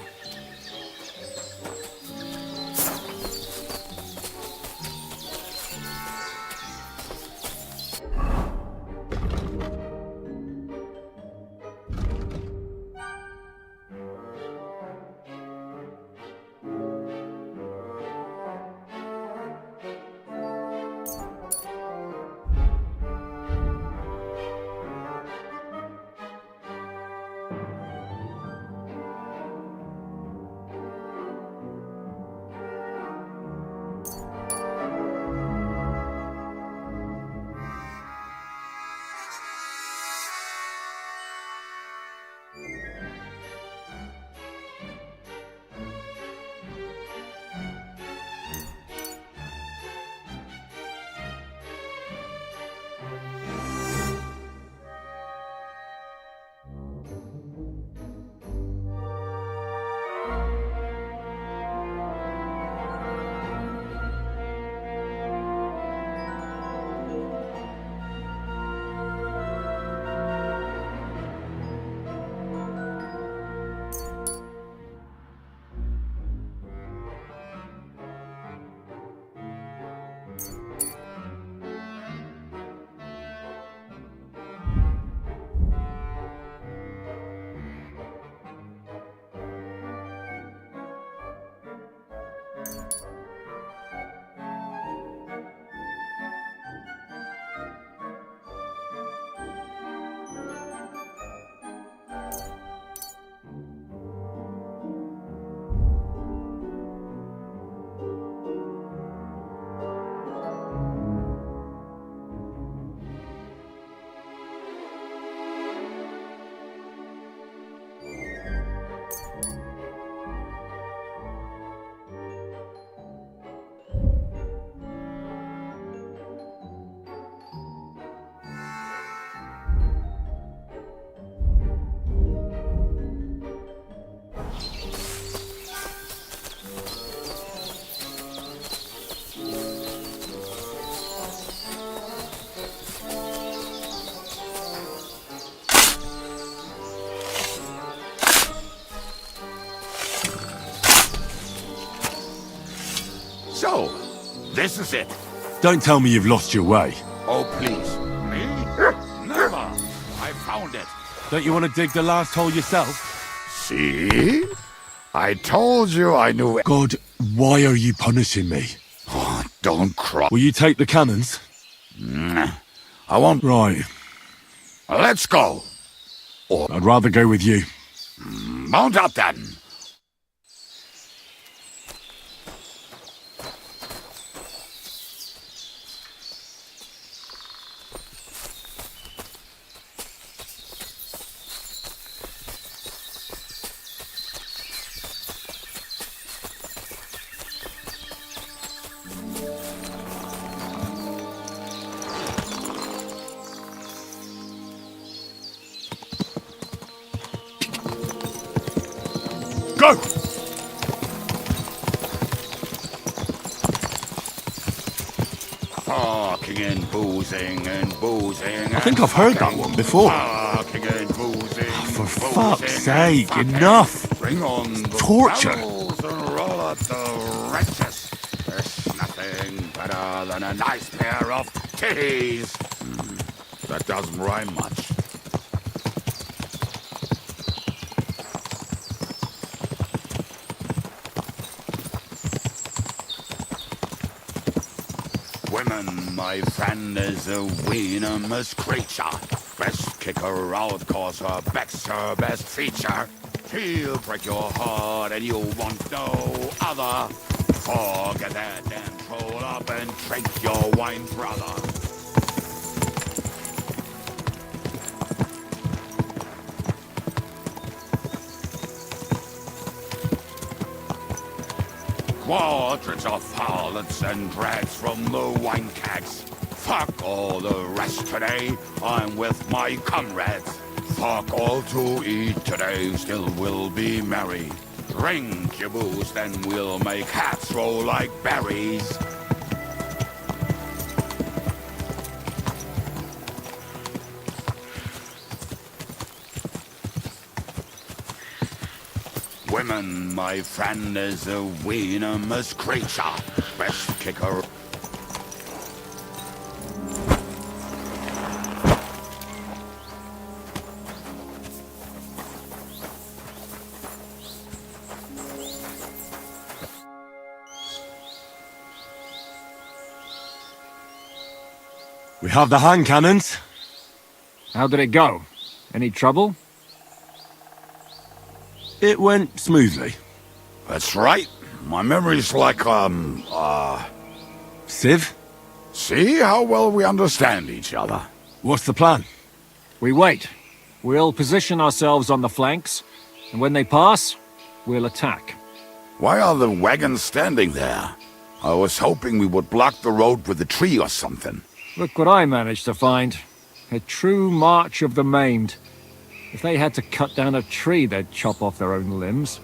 So, this is it. Don't tell me you've lost your way. Oh, please. Me? Never. I found it. Don't you want to dig the last hole yourself? See? I told you I knew it. God, why are you punishing me? Oh, don't cry. Will you take the cannons? I won't. Right. Let's go. I'd rather go with you. Mount up then. Go! Parking and boozing and boozing. I think I've heard that one before. Parking and boozing. For fuck's sake, enough! Bring on the Torture! barrels and roll up the wretches. There's nothing better than a nice pair of titties. That doesn't rhyme much. Women, my friend, is a venomous creature. Best kick her out, cause her back's her best feature. She'll break your heart and you'll want no other. Forget that and roll up and drink your wine, brother. Quadrants of harlots and drags from the wine kegs. Fuck all the rest today. I'm with my comrades. Fuck all to eat today. Still we'll be merry. Drink your booze, then we'll make hats roll like berries. Women, my friend, is a venomous creature. Best kicker. We have the hand cannons. How did it go? Any trouble? It went smoothly. That's right. My memory's like, Civ? See how well we understand each other. What's the plan? We wait. We'll position ourselves on the flanks, and when they pass, we'll attack. Why are the wagons standing there? I was hoping we would block the road with a tree or something. Look what I managed to find. A true march of the maimed. If they had to cut down a tree, they'd chop off their own limbs.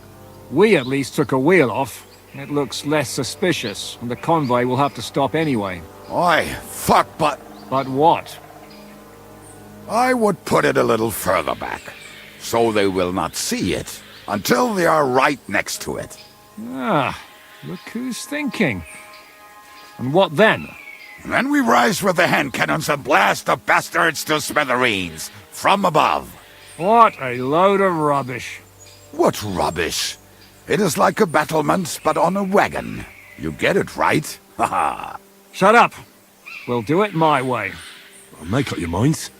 We at least took a wheel off. It looks less suspicious, and the convoy will have to stop anyway. Oi, fuck, but... But what? I would put it a little further back, so they will not see it until they are right next to it. Ah, look who's thinking. And what then? And then we rise with the hand cannons and blast the bastards to smithereens, from above. What a load of rubbish. What rubbish? It is like a battlement, but on a wagon. You get it, right? Haha. Shut up. We'll do it my way. Make up your minds.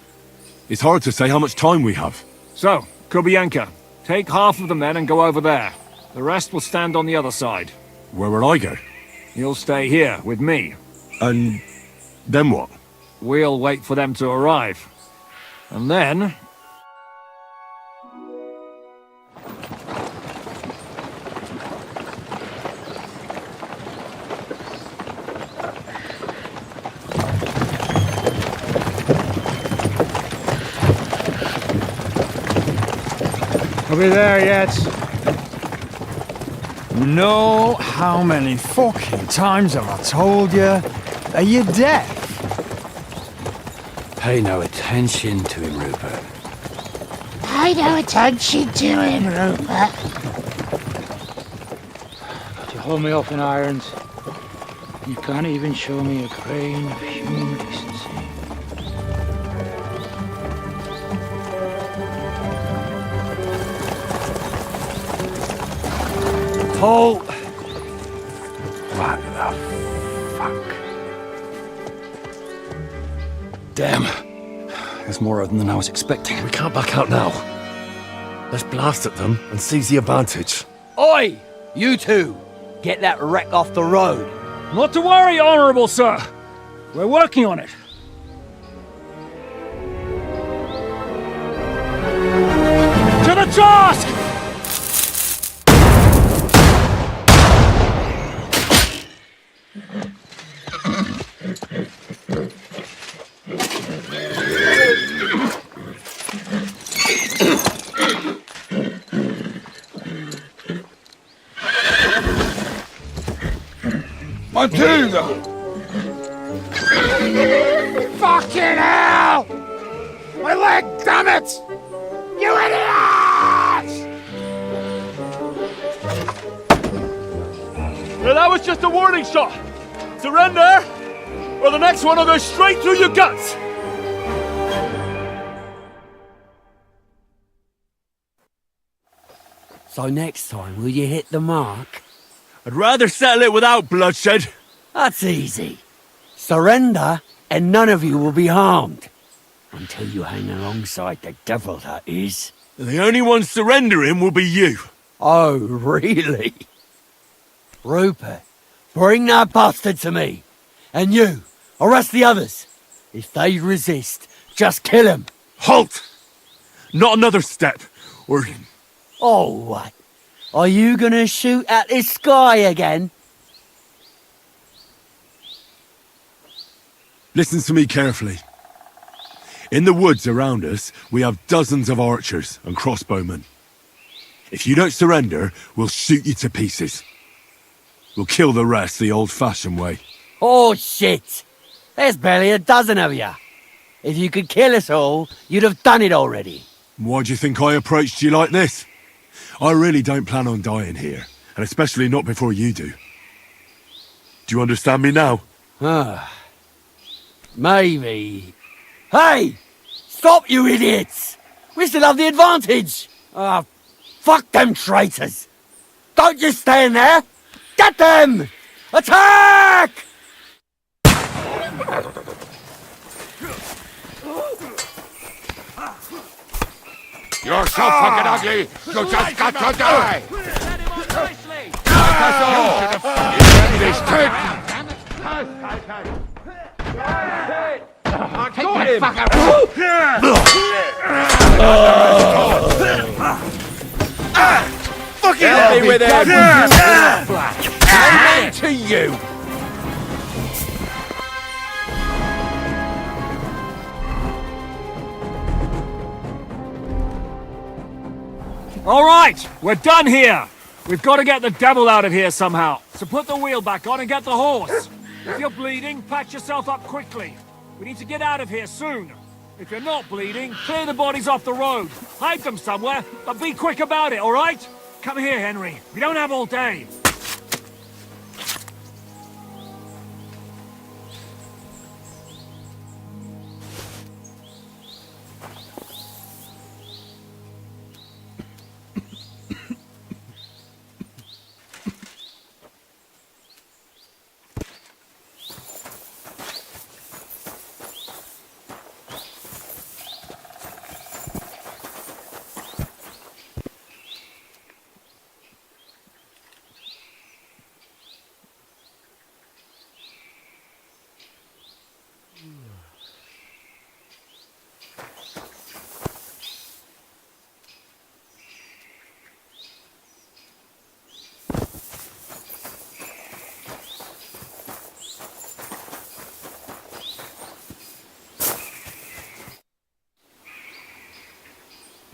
It's hard to say how much time we have. So, Kubienka, take half of the men and go over there. The rest will stand on the other side. Where will I go? You'll stay here, with me. And then what? We'll wait for them to arrive. And then... I'll be there yet. You know how many fucking times have I told you? Are you deaf? Pay no attention to him, Rupert. Pay no attention to him, Rupert. But you hold me up in irons. You can't even show me a grain of human decency. Paul! What the fuck? Damn. There's more of them than I was expecting. We can't back out now. Let's blast at them and seize the advantage. Oi! You two! Get that wreck off the road. Not to worry, Honourable Sir. We're working on it. To the task! Matilda! Fucking hell! My leg, damn it! You idiots! Well, that was just a warning shot. Surrender, or the next one will go straight through your guts. So next time, will you hit the mark? I'd rather settle it without bloodshed. That's easy. Surrender, and none of you will be harmed. Until you hang alongside the devil, that is. The only one surrendering will be you. Oh, really? Rupert, bring that bastard to me. And you, arrest the others. If they resist, just kill him. Halt! Not another step, or... Oh, what? Are you gonna shoot at the sky again? Listen to me carefully. In the woods around us, we have dozens of archers and crossbowmen. If you don't surrender, we'll shoot you to pieces. We'll kill the rest the old-fashioned way. Oh, shit! There's barely a dozen of you. If you could kill us all, you'd have done it already. Why do you think I approached you like this? I really don't plan on dying here, and especially not before you do. Do you understand me now? Maybe. Hey! Stop, you idiots! We still have the advantage! Ah, fuck them traitors! Don't just stand there! Get them! Attack! You're so fucking ugly, you just got to die! I got him! Fucking help me with him! Amen to you! All right, we're done here. We've got to get the devil out of here somehow. So put the wheel back on and get the horse. If you're bleeding, patch yourself up quickly. We need to get out of here soon. If you're not bleeding, clear the bodies off the road. Hide them somewhere, but be quick about it, all right? Come here, Henry. We don't have all day.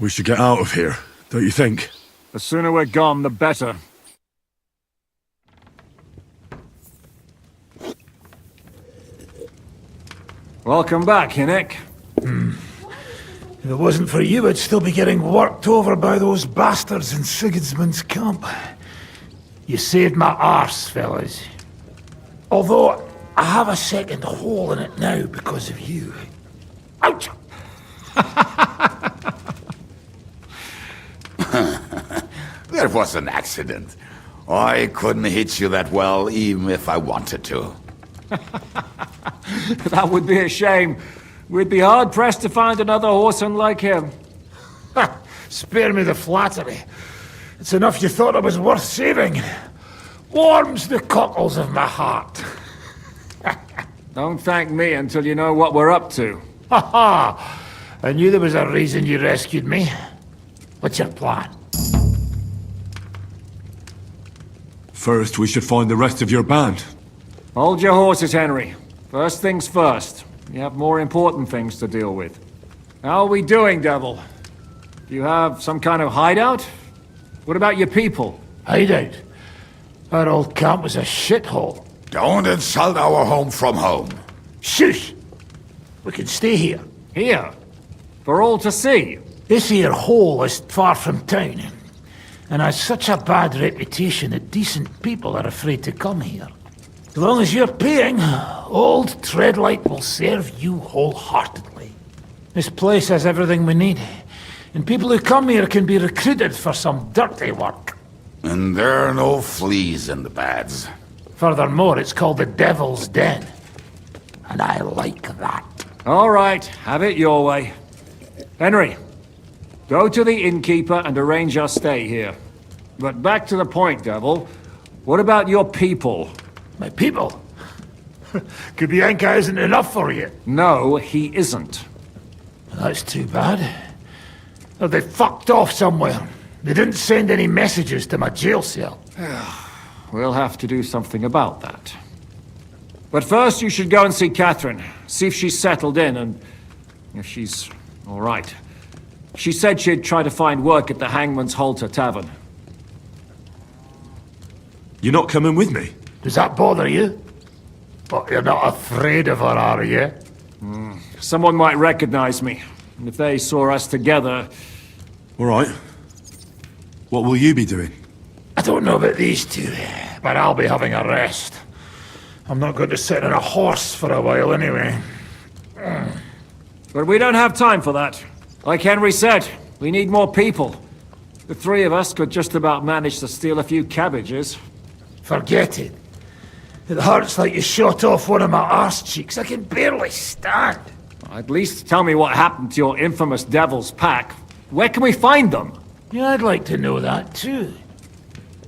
We should get out of here, don't you think? The sooner we're gone, the better. Welcome back, Hinnick. If it wasn't for you, I'd still be getting worked over by those bastards in Sigismund's camp. You saved my arse, fellas. Although, I have a second hole in it now because of you. Ouch! That was an accident. I couldn't hit you that well, even if I wanted to. That would be a shame. We'd be hard-pressed to find another horseman like him. Spare me the flattery. It's enough you thought I was worth saving. Warms the cockles of my heart. Don't thank me until you know what we're up to. Ha ha! I knew there was a reason you rescued me. What's your plan? First, we should find the rest of your band. Hold your horses, Henry. First things first. You have more important things to deal with. How are we doing, Devil? Do you have some kind of hideout? What about your people? Hideout? Our old camp was a shithole. Don't insult our home from home. Shush! We can stay here. Here? For all to see? This here hole is far from town, and has such a bad reputation that decent people are afraid to come here. As long as you're paying, old Treadlight will serve you wholeheartedly. This place has everything we need, and people who come here can be recruited for some dirty work. And there are no fleas in the beds. Furthermore, it's called the Devil's Den, and I like that. All right, have it your way. Henry, go to the innkeeper and arrange our stay here. But back to the point, Devil. What about your people? My people? Kubienka isn't enough for you. No, he isn't. That's too bad. Oh, they fucked off somewhere. They didn't send any messages to my jail cell. We'll have to do something about that. But first you should go and see Catherine. See if she's settled in and if she's all right. She said she'd try to find work at the Hangman's Halter Tavern. You're not coming with me? Does that bother you? But you're not afraid of her, are you? Someone might recognize me. And if they saw us together... All right. What will you be doing? I don't know about these two, but I'll be having a rest. I'm not going to sit on a horse for a while anyway. But we don't have time for that. Like Henry said, we need more people. The three of us could just about manage to steal a few cabbages. Forget it. It hurts like you shot off one of my arse cheeks. I can barely stand. At least tell me what happened to your infamous Devil's Pack. Where can we find them? Yeah, I'd like to know that too.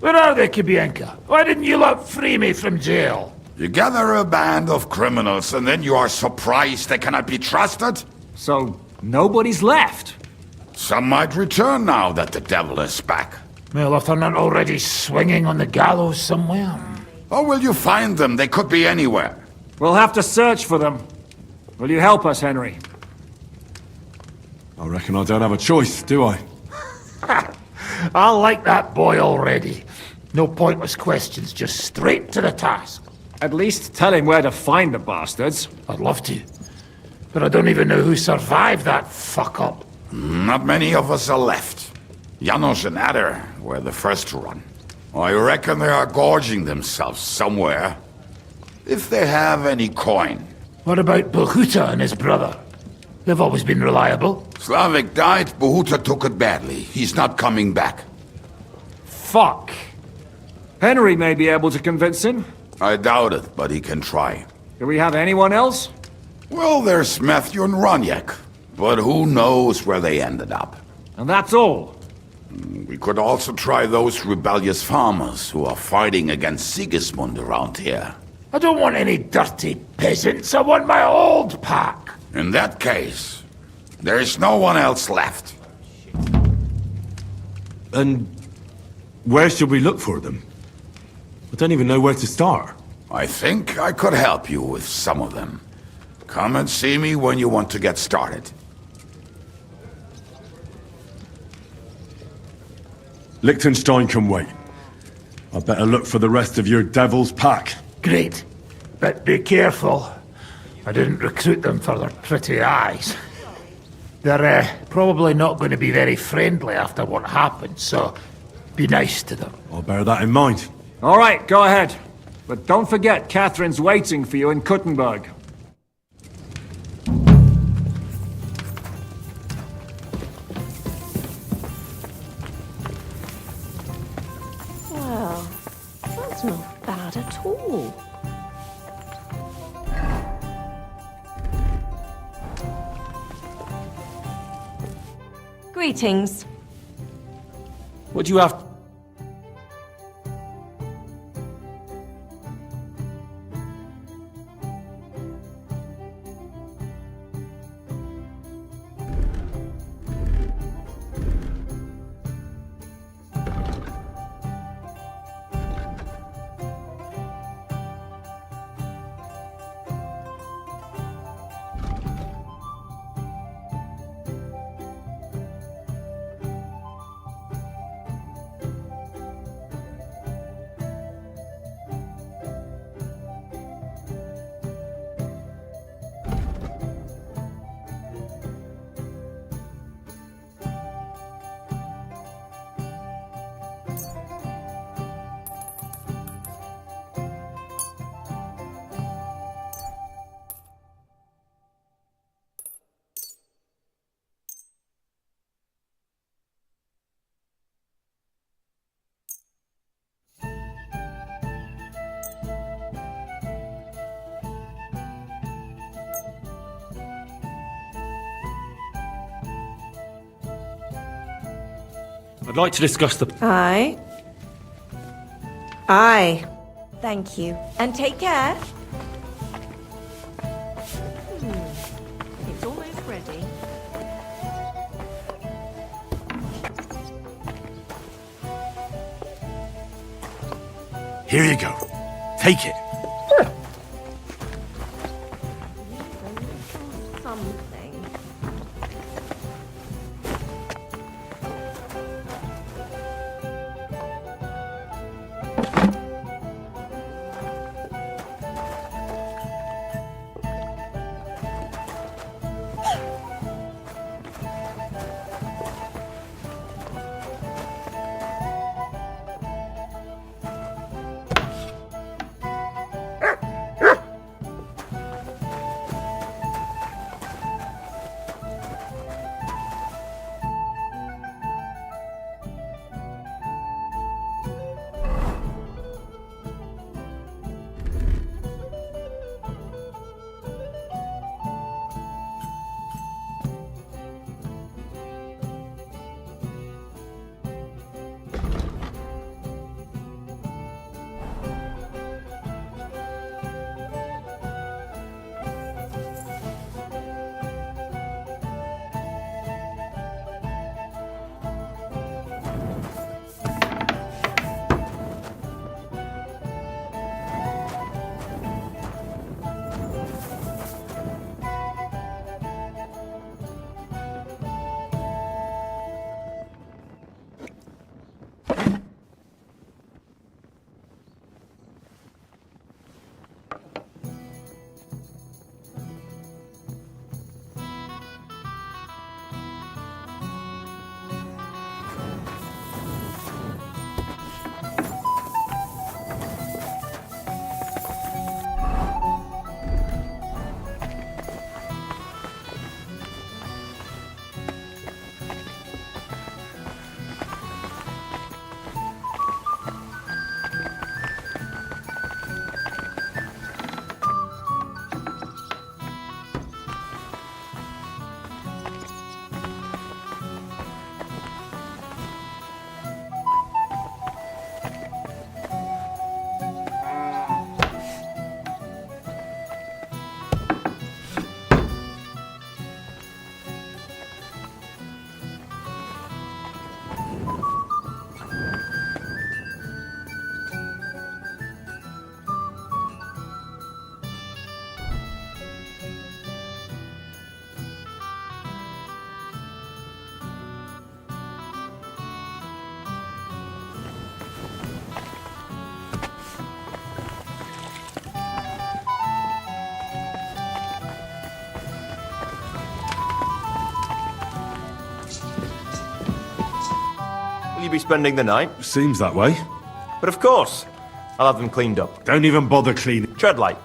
Where are they, Kibienka? Why didn't you lot free me from jail? You gather a band of criminals and then you are surprised they cannot be trusted? So, nobody's left? Some might return now that the devil is back. Well, if they're not already swinging on the gallows somewhere. Or will you find them? They could be anywhere. We'll have to search for them. Will you help us, Henry? I reckon I don't have a choice, do I? I like that boy already. No pointless questions, just straight to the task. At least tell him where to find the bastards. I'd love to. But I don't even know who survived that fuck-up. Not many of us are left. Janos and Adder were the first to run. I reckon they are gorging themselves somewhere. If they have any coin. What about Bohuta and his brother? They've always been reliable. Slavik died, Bohuta took it badly. He's not coming back. Fuck. Henry may be able to convince him. I doubt it, but he can try. Do we have anyone else? Well, there's Matthew and Roniak. But who knows where they ended up. And that's all. We could also try those rebellious farmers who are fighting against Sigismund around here. I don't want any dirty peasants. I want my old pack. In that case, there is no one else left. And where should we look for them? I don't even know where to start. I think I could help you with some of them. Come and see me when you want to get started. Liechtenstein can wait. I better look for the rest of your devil's pack. Great. But be careful. I didn't recruit them for their pretty eyes. They're probably not going to be very friendly after what happened, so be nice to them. I'll bear that in mind. All right, go ahead. But don't forget, Catherine's waiting for you in Kuttenberg. Well, that's not bad at all. Greetings. What do you have? I'd like to discuss the... Aye. Aye. Thank you. And take care. It's almost ready. Here you go. Take it. Will you be spending the night? Seems that way. But of course. I'll have them cleaned up. Don't even bother cleaning. Tread light.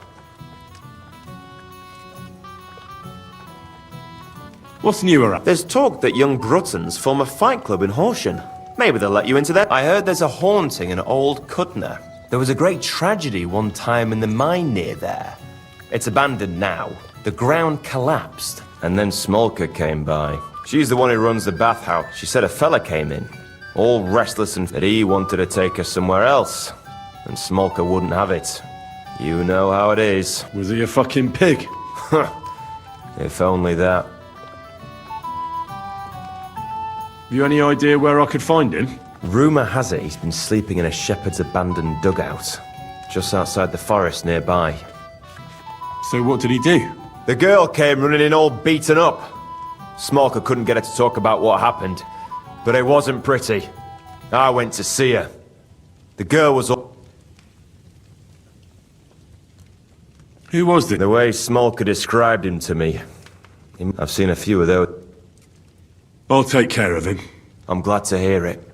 What's new around? There's talk that young Bruttons form a fight club in Horsham. Maybe they'll let you into that. I heard there's a haunting in Old Cutner. There was a great tragedy one time in the mine near there. It's abandoned now. The ground collapsed, and then Smolka came by. She's the one who runs the bathhouse. She said a fella came in, all restless, and that he wanted to take her somewhere else. And Smolka wouldn't have it. You know how it is. Was he a fucking pig? If only that. Have you any idea where I could find him? Rumour has it he's been sleeping in a shepherd's abandoned dugout, just outside the forest nearby. So what did he do? The girl came running in all beaten up. Smolka couldn't get her to talk about what happened, but it wasn't pretty. I went to see her. The girl was all... Who was it? The way Smolka described him to me. I've seen a few of those. I'll take care of him. I'm glad to hear it.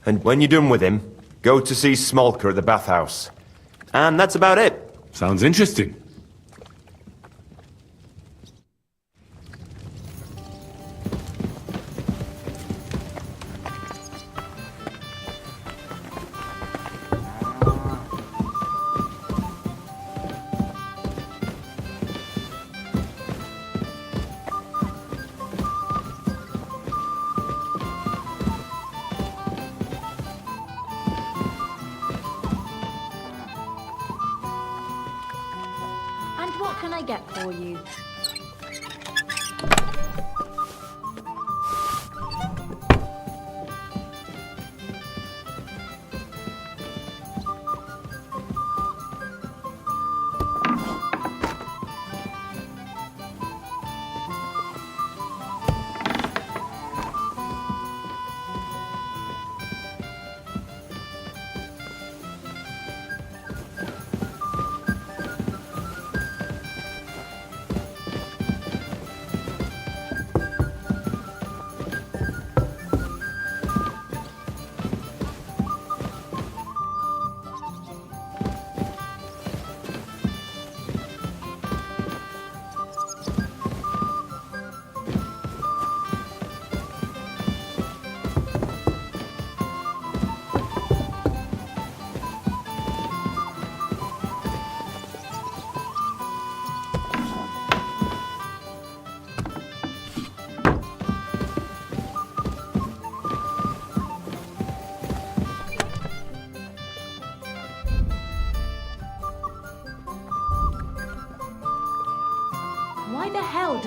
And when you're done with him, go to see Smolka at the bathhouse. And that's about it. Sounds interesting. What can I get for you?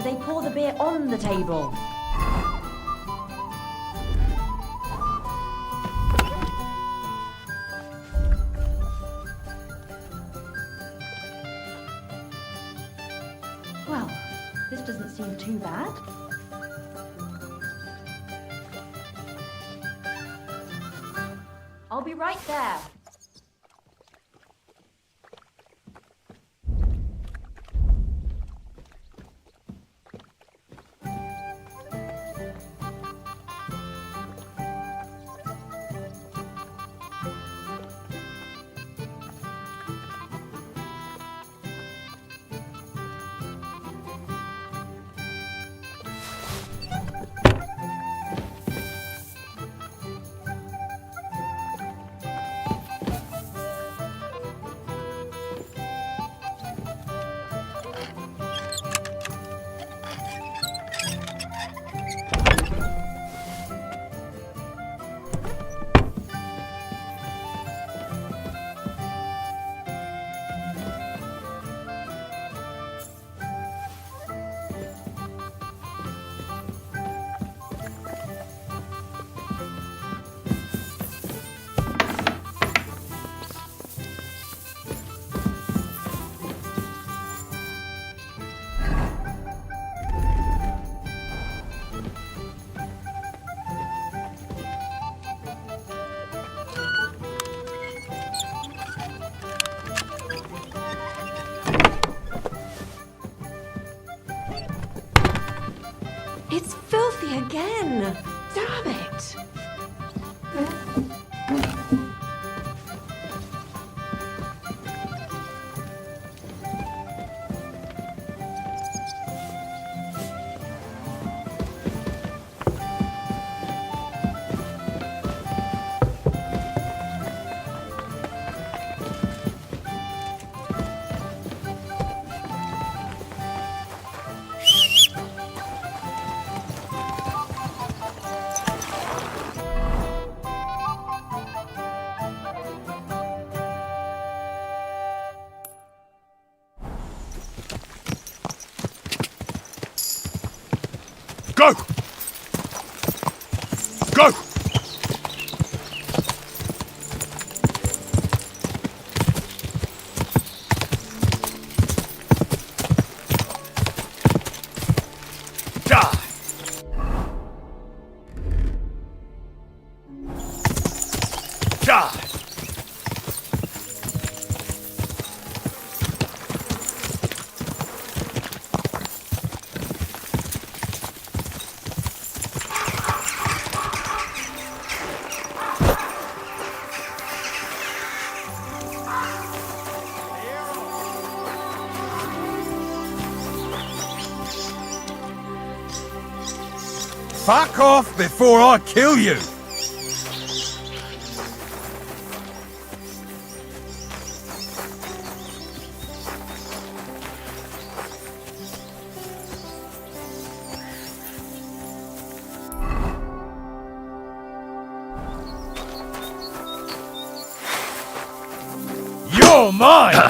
They pour the beer on the table. Well, this doesn't seem too bad. I'll be right there. It's filthy again. Damn it. Go! Go! Die! Die! Fuck off before I kill you! You're mine!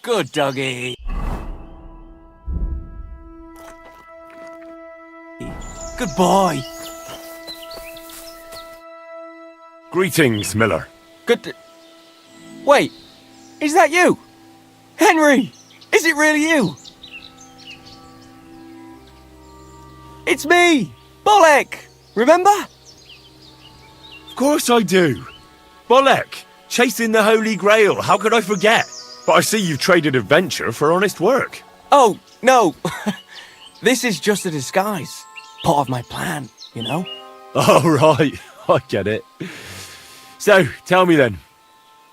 Good doggy. Good boy. Greetings, Miller. Good. Wait, is that you? Henry! Is it really you? It's me! Bolek! Remember? Of course I do. Bolek, chasing the Holy Grail, how could I forget? But I see you've traded adventure for honest work. Oh, no. This is just a disguise. Part of my plan, you know? Oh, right. I get it. So, tell me then.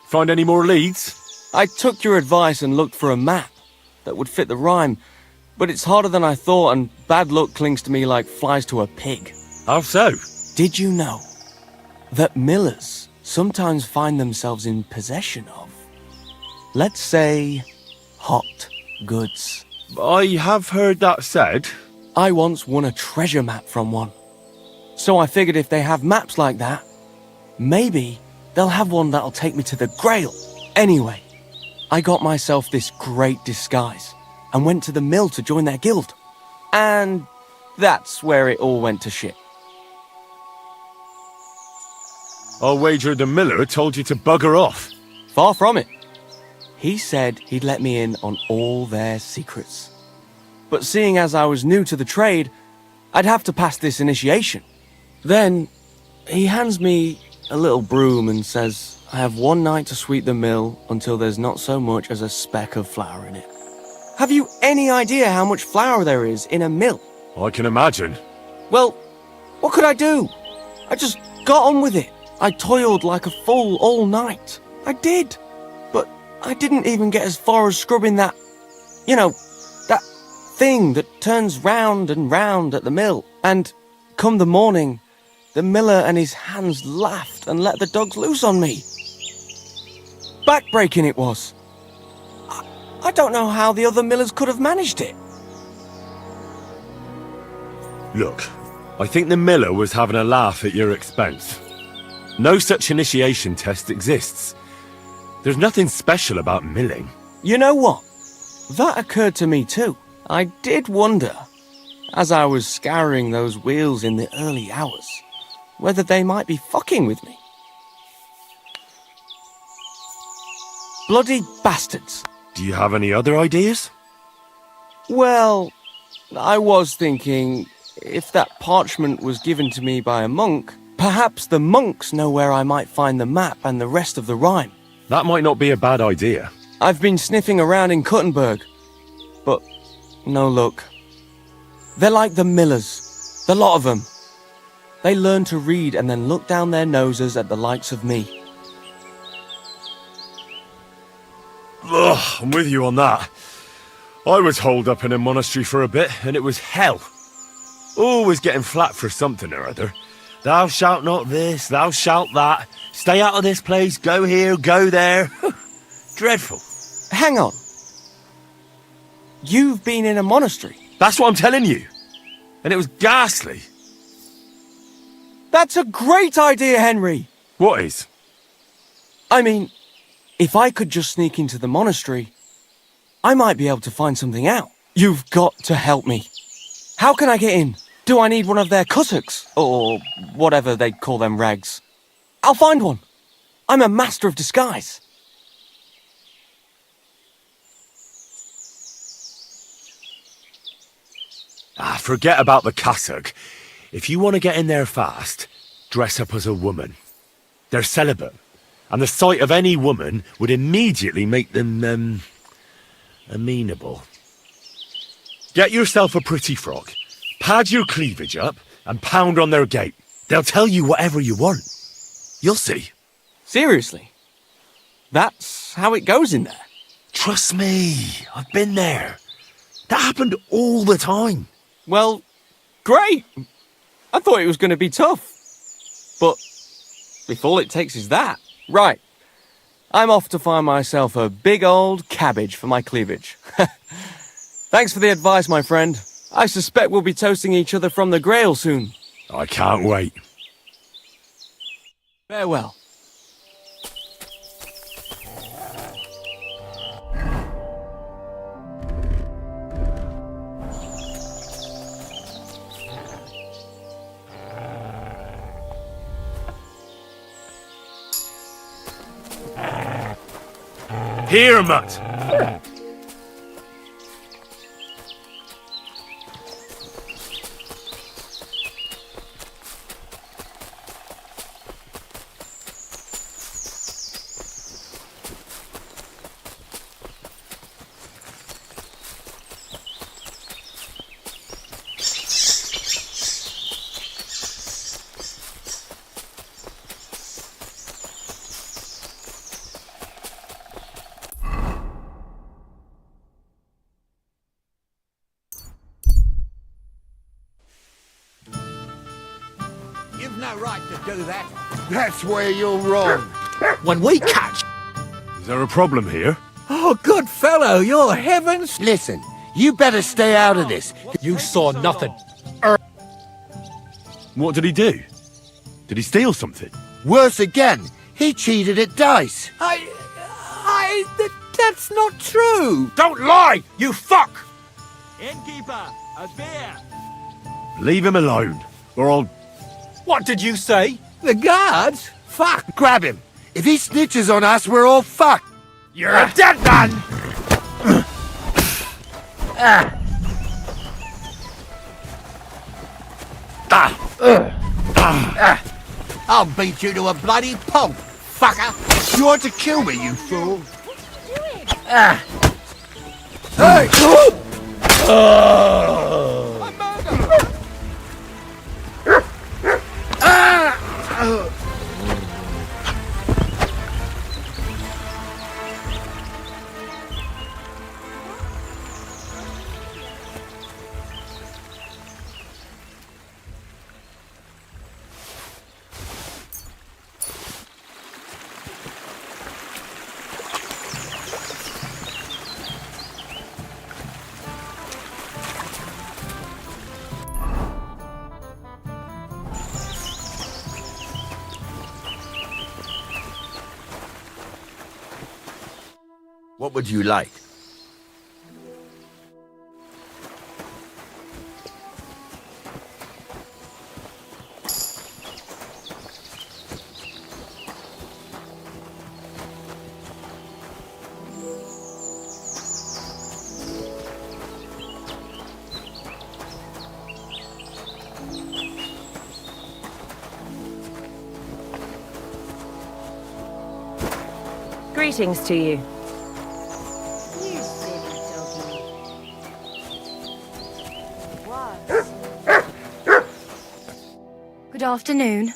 Find any more leads? I took your advice and looked for a map that would fit the rhyme, but it's harder than I thought, and bad luck clings to me like flies to a pig. How so? Did you know that millers sometimes find themselves in possession of, let's say, hot goods? I have heard that said. I once won a treasure map from one. So I figured if they have maps like that, maybe they'll have one that'll take me to the Grail. Anyway, I got myself this great disguise and went to the mill to join their guild. And that's where it all went to shit. I'll wager the miller told you to bugger off. Far from it. He said he'd let me in on all their secrets. But seeing as I was new to the trade, I'd have to pass this initiation. Then, he hands me a little broom and says I have one night to sweep the mill until there's not so much as a speck of flour in it. Have you any idea how much flour there is in a mill? I can imagine. Well, what could I do? I just got on with it. I toiled like a fool all night. I did. But I didn't even get as far as scrubbing that, that thing that turns round and round at the mill. And come the morning, the miller and his hands laughed and let the dogs loose on me. Backbreaking it was. I don't know how the other millers could have managed it. Look, I think the miller was having a laugh at your expense. No such initiation test exists. There's nothing special about milling. You know what? That occurred to me too. I did wonder, as I was scouring those wheels in the early hours, whether they might be fucking with me. Bloody bastards. Do you have any other ideas? Well, I was thinking, if that parchment was given to me by a monk, perhaps the monks know where I might find the map and the rest of the rhyme. That might not be a bad idea. I've been sniffing around in Kuttenberg, but no luck. They're like the millers, the lot of them. They learn to read and then look down their noses at the likes of me. Ugh, I'm with you on that. I was holed up in a monastery for a bit, and it was hell. Always getting flat for something or other. Thou shalt not this, thou shalt that. Stay out of this place, go here, go there. Dreadful. Hang on. You've been in a monastery? That's what I'm telling you. And it was ghastly. That's a great idea, Henry. What is? I mean, if I could just sneak into the monastery, I might be able to find something out. You've got to help me. How can I get in? Do I need one of their kutuks? Or whatever they call them rags? I'll find one. I'm a master of disguise. Forget about the cassock. If you want to get in there fast, dress up as a woman. They're celibate, and the sight of any woman would immediately make them, amenable. Get yourself a pretty frock, pad your cleavage up, and pound on their gate. They'll tell you whatever you want. You'll see. Seriously? That's how it goes in there? Trust me, I've been there. That happened all the time. Well, great. I thought it was going to be tough. But if all it takes is that, right. I'm off to find myself a big old cabbage for my cleavage. Thanks for the advice, my friend. I suspect we'll be toasting each other from the Grail soon. I can't wait. Farewell. Here, Mutt. You've no right to do that. That's where you're wrong. When we catch... Is there a problem here? Oh, good fellow, you're heavens... Listen, you better stay out of this. You saw nothing. What did he do? Did he steal something? Worse again, he cheated at dice. That's not true. Don't lie, you fuck! Innkeeper, a beer! Leave him alone, or I'll... What did you say? The guards? Fuck. Grab him. If he snitches on us, we're all fucked. You're a dead man! I'll beat you to a bloody pulp, fucker. You want to kill me, you fool? Hey! What would you like? Greetings to you. Good afternoon.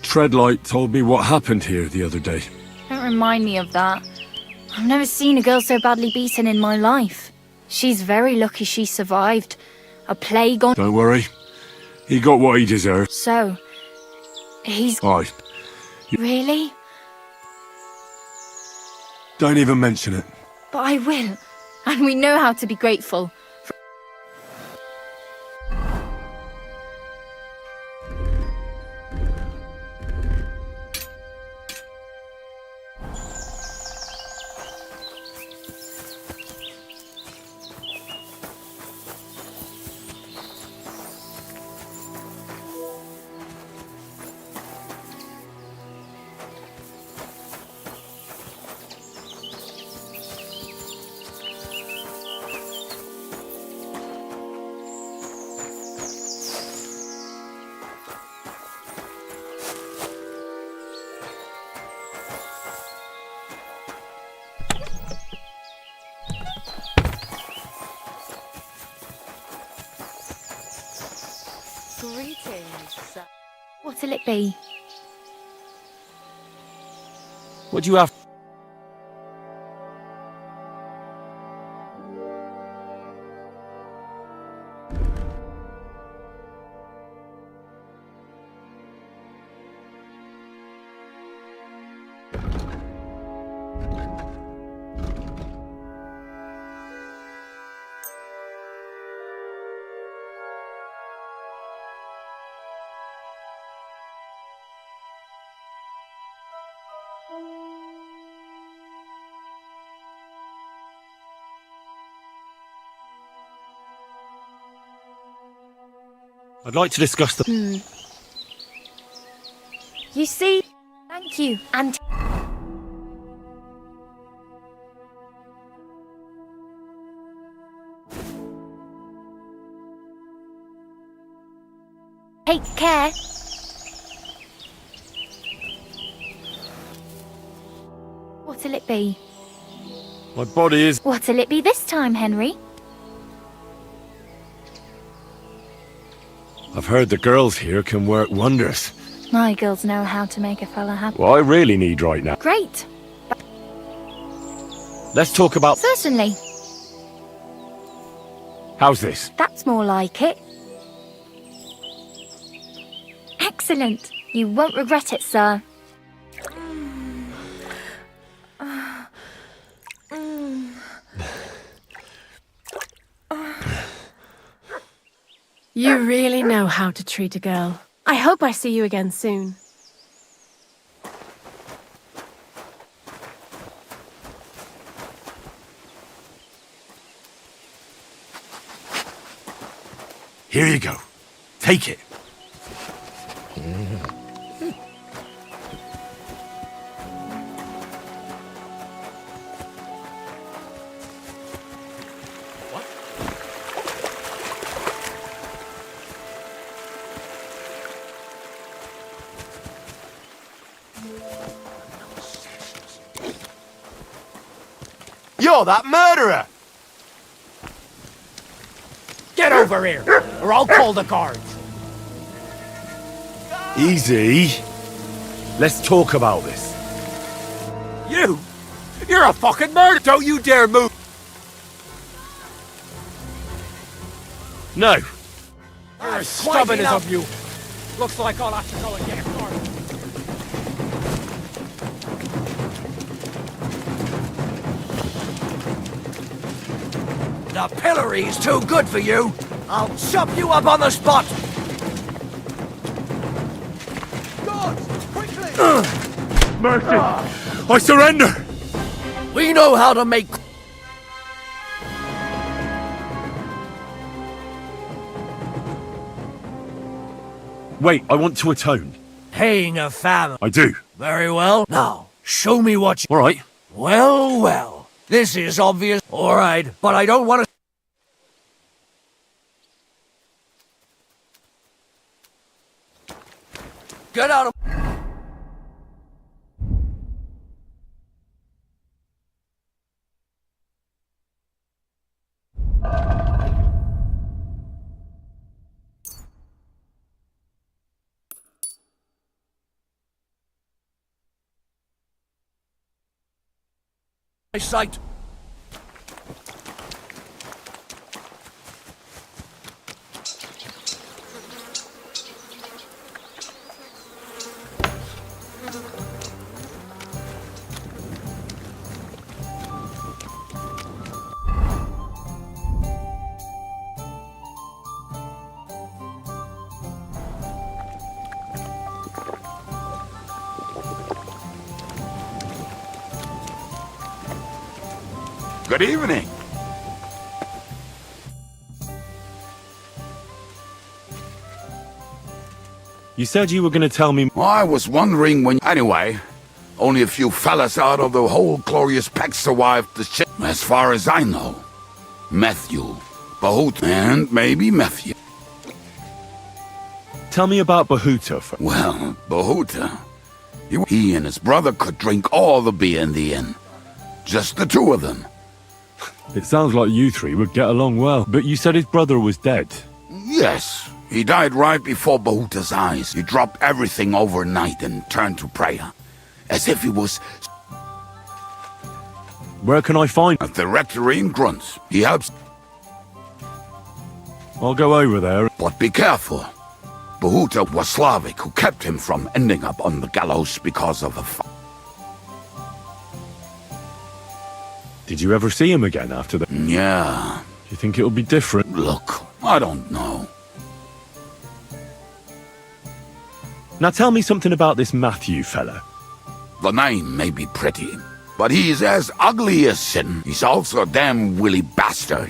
Treadlight told me what happened here the other day. Don't remind me of that. I've never seen a girl so badly beaten in my life. She's very lucky she survived. A plague on... Don't worry. He got what he deserved. So, he's... Aye. Really? Don't even mention it. But I will. And we know how to be grateful. Greetings. What'll it be? What do you have? I'd like to discuss the... You see? Thank you, and... Take care. What'll it be? My body is... What'll it be this time, Henry? I've heard the girls here can work wonders. My girls know how to make a fella happy. What I really need right now. Great. Let's talk about... Certainly. How's this? That's more like it. Excellent. You won't regret it, sir. You really know how to treat a girl. I hope I see you again soon. Here you go. Take it. You're that murderer! Get over here, or I'll call the guards. Easy. Let's talk about this. You're a fucking murderer! Don't you dare move! No. You're as stubborn as of you. Looks like I'll have to go and get a guard. The pillory's too good for you. I'll chop you up on the spot. Mercy! I surrender! We know how to make... Wait, I want to atone. Paying a family. I do. Very well. Now, show me what you... All right. Well, well. This is obvious. All right, but I don't want to... Get out of... my sight. Good evening. You said you were going to tell me... I was wondering when... Anyway, only a few fellas out of the whole glorious pack survived the ship. As far as I know. Matthew, Bahut, and maybe Matthew. Tell me about Bahuta. Well, Bahuta... He and his brother could drink all the beer in the inn. Just the two of them. It sounds like you three would get along well, but you said his brother was dead. Yes, he died right before Bahuta's eyes. He dropped everything overnight and turned to prayer. As if he was... Where can I find... At the rectory in Grunts. He helps... I'll go over there. But be careful. Bahuta was Slavic who kept him from ending up on the gallows because of a fight. Did you ever see him again after that? Yeah. Do you think it'll be different? Look, I don't know. Now tell me something about this Matthew fella. The name may be pretty, but he's as ugly as sin. He's also a damn willy bastard.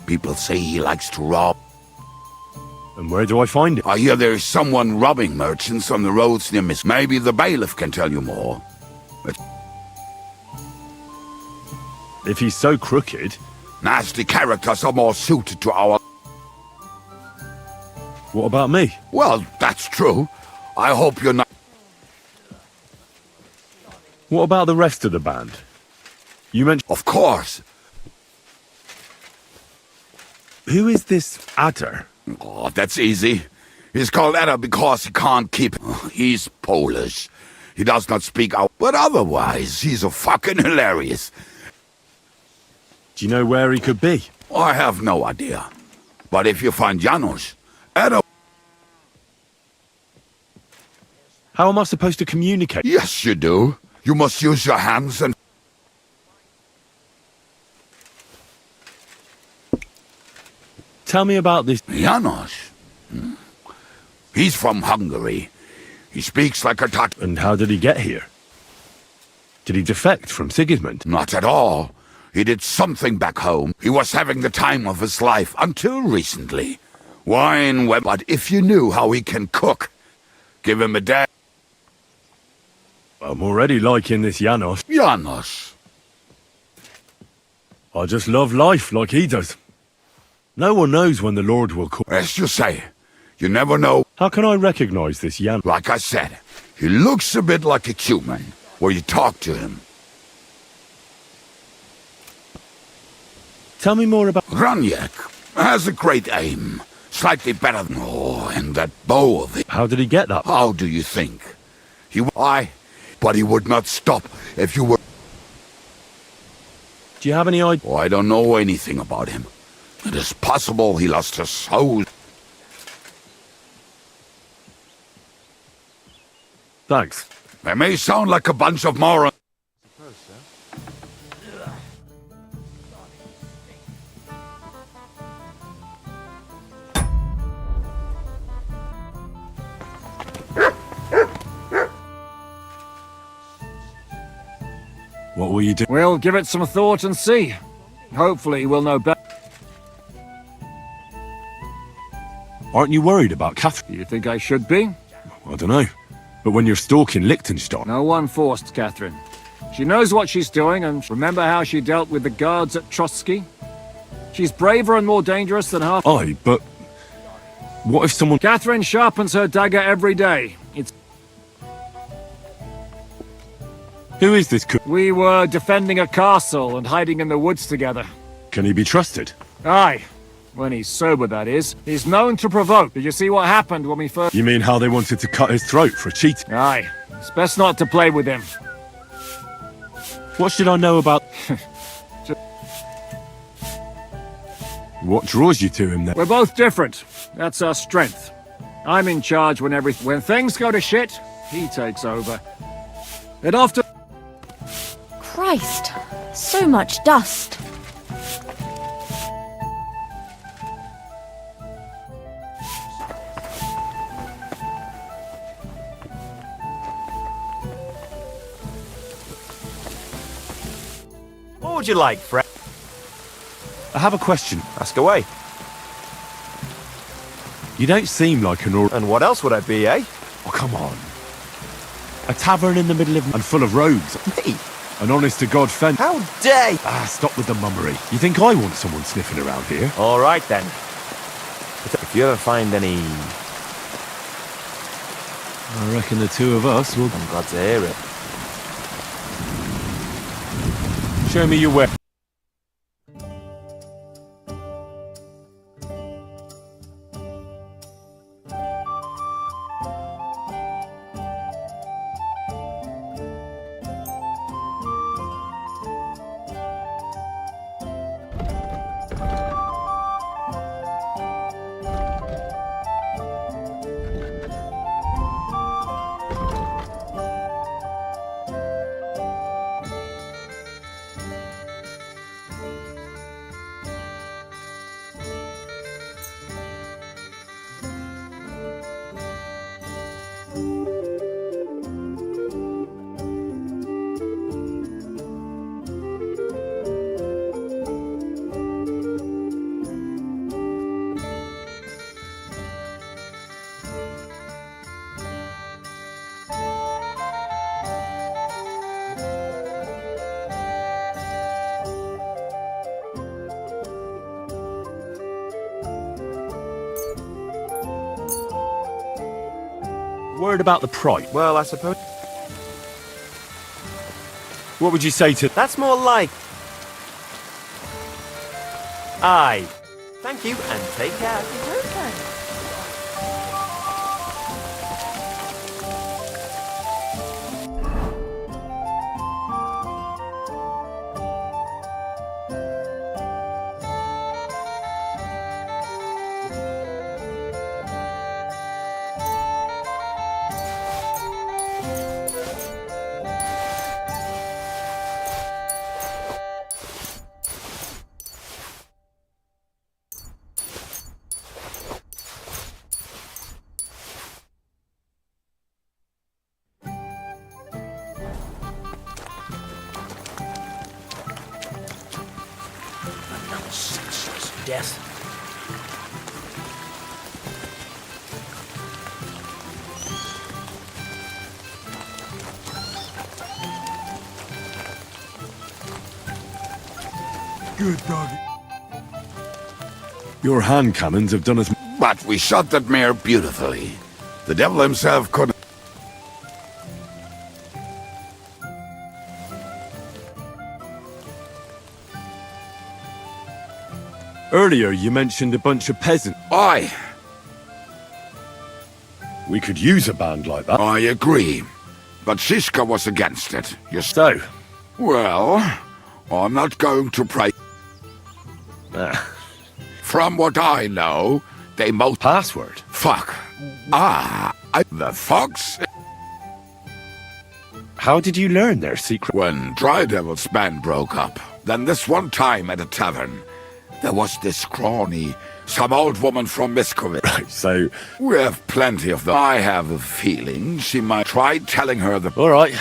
People say he likes to rob. And where do I find it? I hear there's someone robbing merchants on the roads near Miss. Maybe the bailiff can tell you more. But if he's so crooked... Nasty characters are more suited to our... What about me? Well, that's true. I hope you're not... What about the rest of the band? You mentioned... Of course. Who is this Adder? Oh, that's easy. He's called Adder because he can't keep... He's Polish. He does not speak out, but otherwise, he's a fucking hilarious. Do you know where he could be? I have no idea. But if you find Janos, Adder... How am I supposed to communicate? Yes, you do. You must use your hands and... Tell me about this... Janos? He's from Hungary. He speaks like a And how did he get here? Did he defect from Sigismund? Not at all. He did something back home. He was having the time of his life until recently. Wine, but if you knew how he can cook, give him a day. I'm already liking this Janos. Janos. I just love life like he does. No one knows when the Lord will come. As you say, you never know. How can I recognize this Janos? Like I said, he looks a bit like a human, where you talk to him. Tell me more about... Raniek has a great aim. Slightly better than... Oh, and that bow of it. How did he get that? How do you think? But he would not stop if you were... Do you have any idea? Oh, I don't know anything about him. It is possible he lost his soul. Thanks. They may sound like a bunch of morons. What will you do? We'll give it some thought and see. Hopefully we'll know better. Aren't you worried about Catherine? Do you think I should be? I don't know. But when you're stalking Liechtenstein... No one forced Catherine. She knows what she's doing, and remember how she dealt with the guards at Trotsky? She's braver and more dangerous than half... Aye, but... What if someone... Catherine sharpens her dagger every day. It's... Who is this We were defending a castle and hiding in the woods together. Can he be trusted? Aye. When he's sober, that is. He's known to provoke. Did you see what happened when we first... You mean how they wanted to cut his throat for cheating? Aye. It's best not to play with him. What should I know about... What draws you to him then? We're both different. That's our strength. I'm in charge when things go to shit, he takes over. And after... Christ, so much dust. What would you like, Fred? I have a question. Ask away. You don't seem like an And what else would I be, eh? Oh, come on. A tavern in the middle of... and full of rogues. Me? An honest-to-God fence. How dare you? Stop with the mummery. You think I want someone sniffing around here? All right, then. If you ever find any... I reckon the two of us will... I'm glad to hear it. Show me your way. Word about the price. Well, I suppose... What would you say to... That's more like... Aye. Thank you, and take care. Senseless death. Good doggy. Your hand cannons have done us... But we shot that mare beautifully. The devil himself couldn't... Earlier, you mentioned a bunch of peasants. Aye. We could use a band like that. I agree. But Siska was against it. So? Well, I'm not going to pray. From what I know, they most... Password? Fuck. The fox... How did you learn their secret? When Dry Devil's band broke up, then this one time at a tavern, there was this scrawny, some old woman from Miskovitz. Right, so... We have plenty of them. I have a feeling she might try telling her the... All right.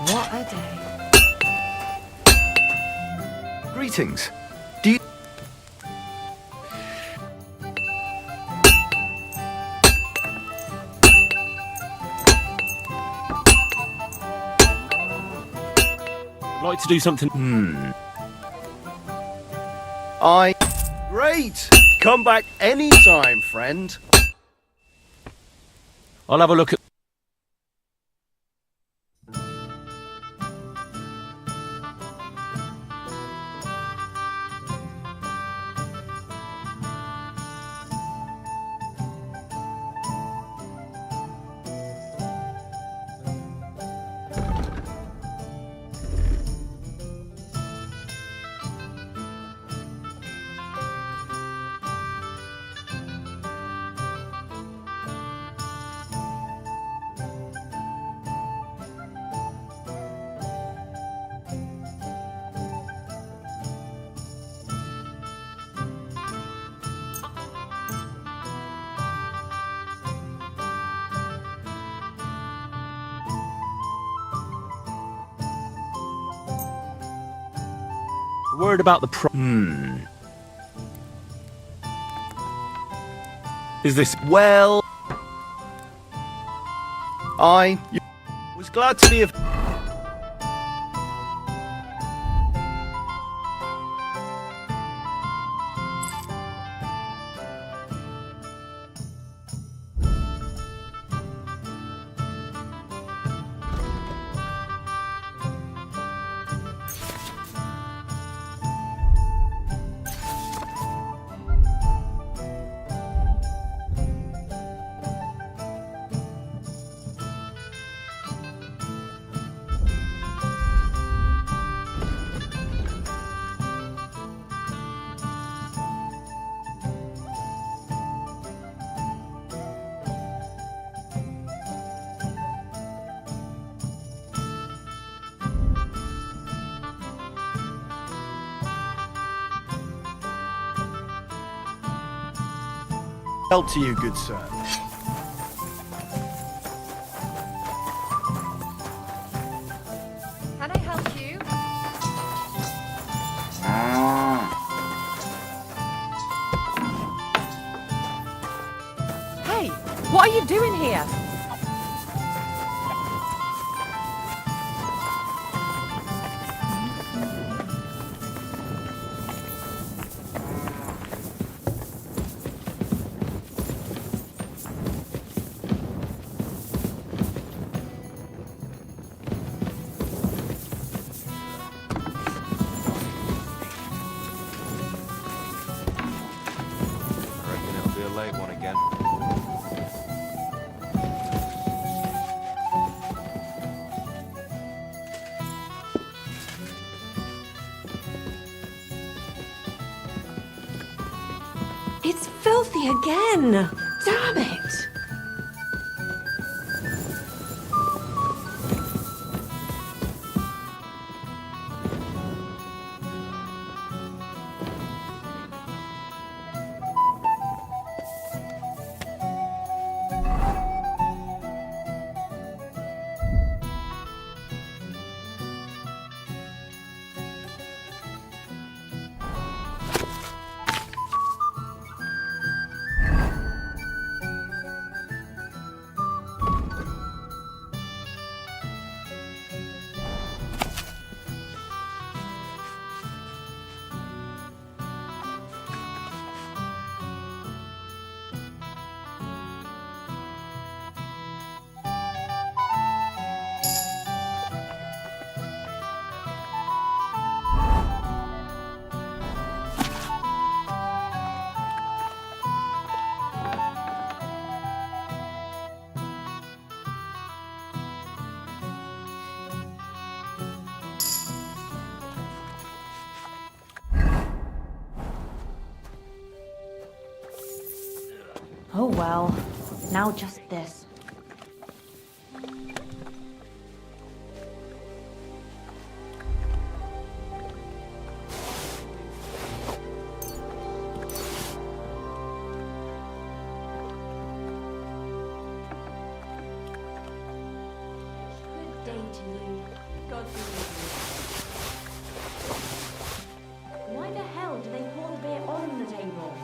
What a day. Greetings. Do you... I'd like to do something... Great! Come back anytime, friend. I'll have a look at... Word about the Is this... Well... I was glad to be of... Help to you, good sir. Can I help you? Hey, what are you doing? filthy again. Damn it. Oh well. Now just this. Good day to you. God be with you. Why the hell do they pour the beer on the table?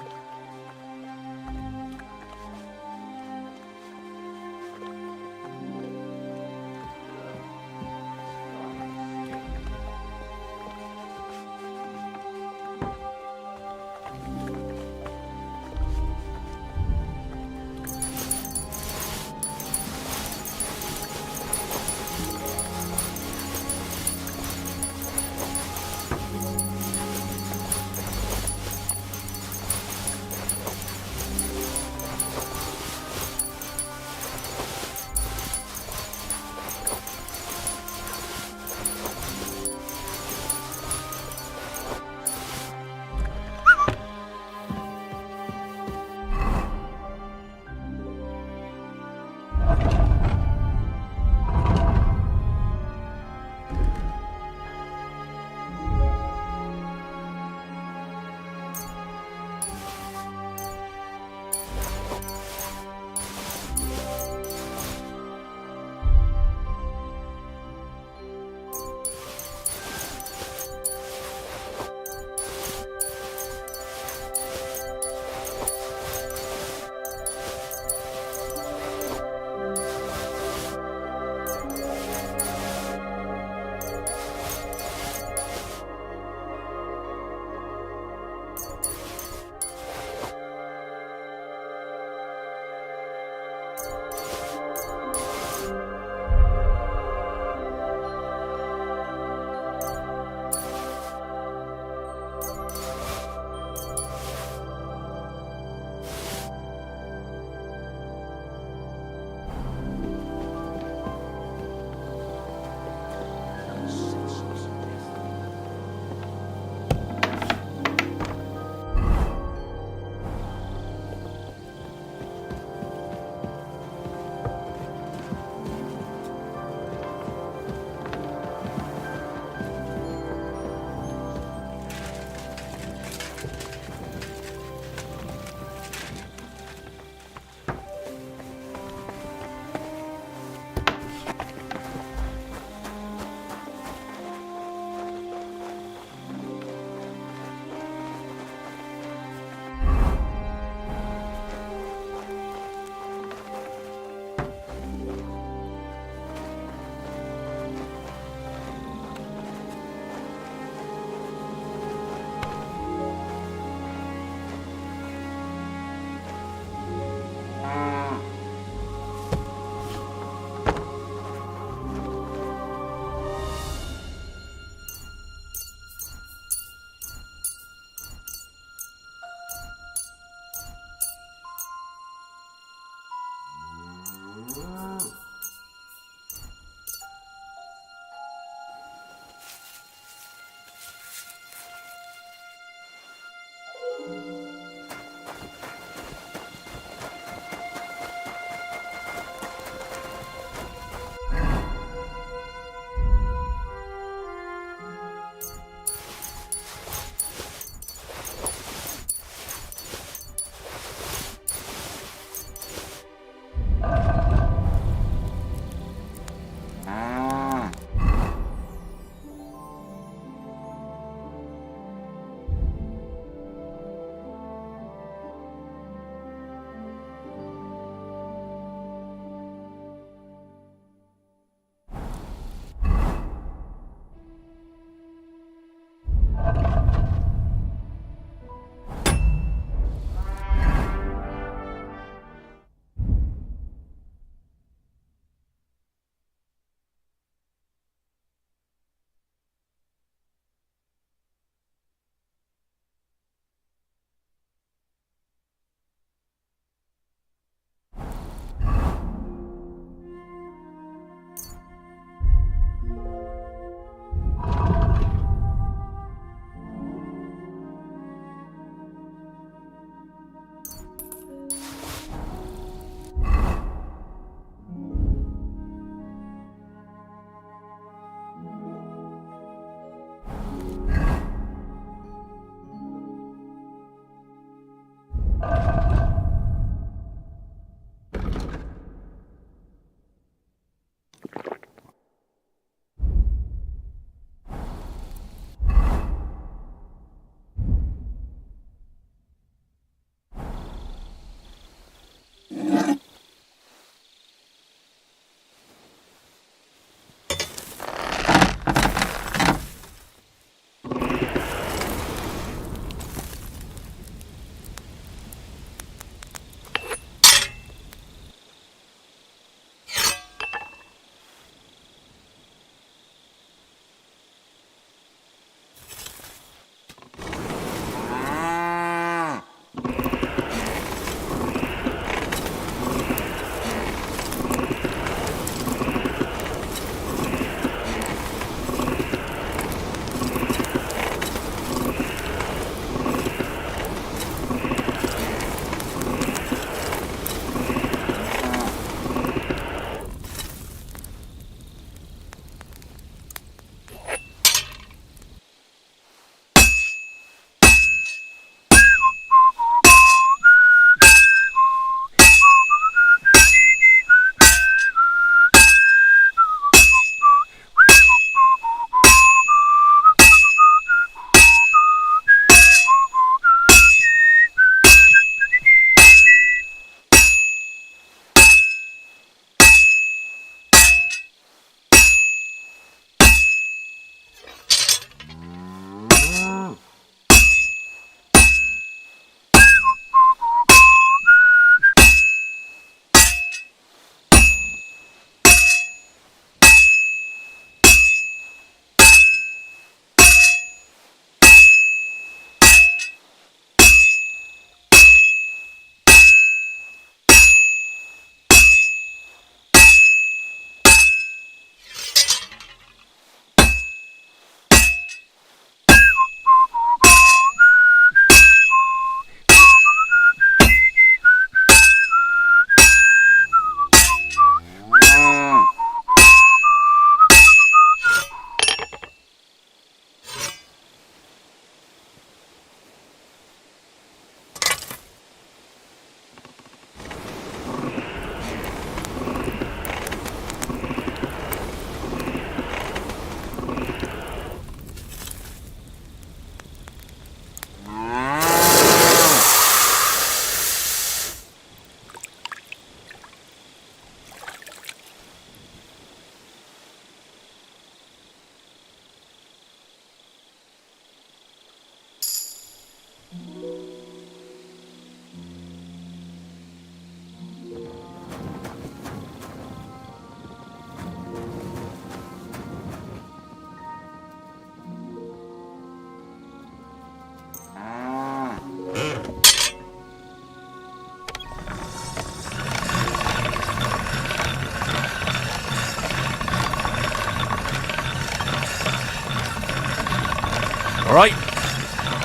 All right,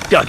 done.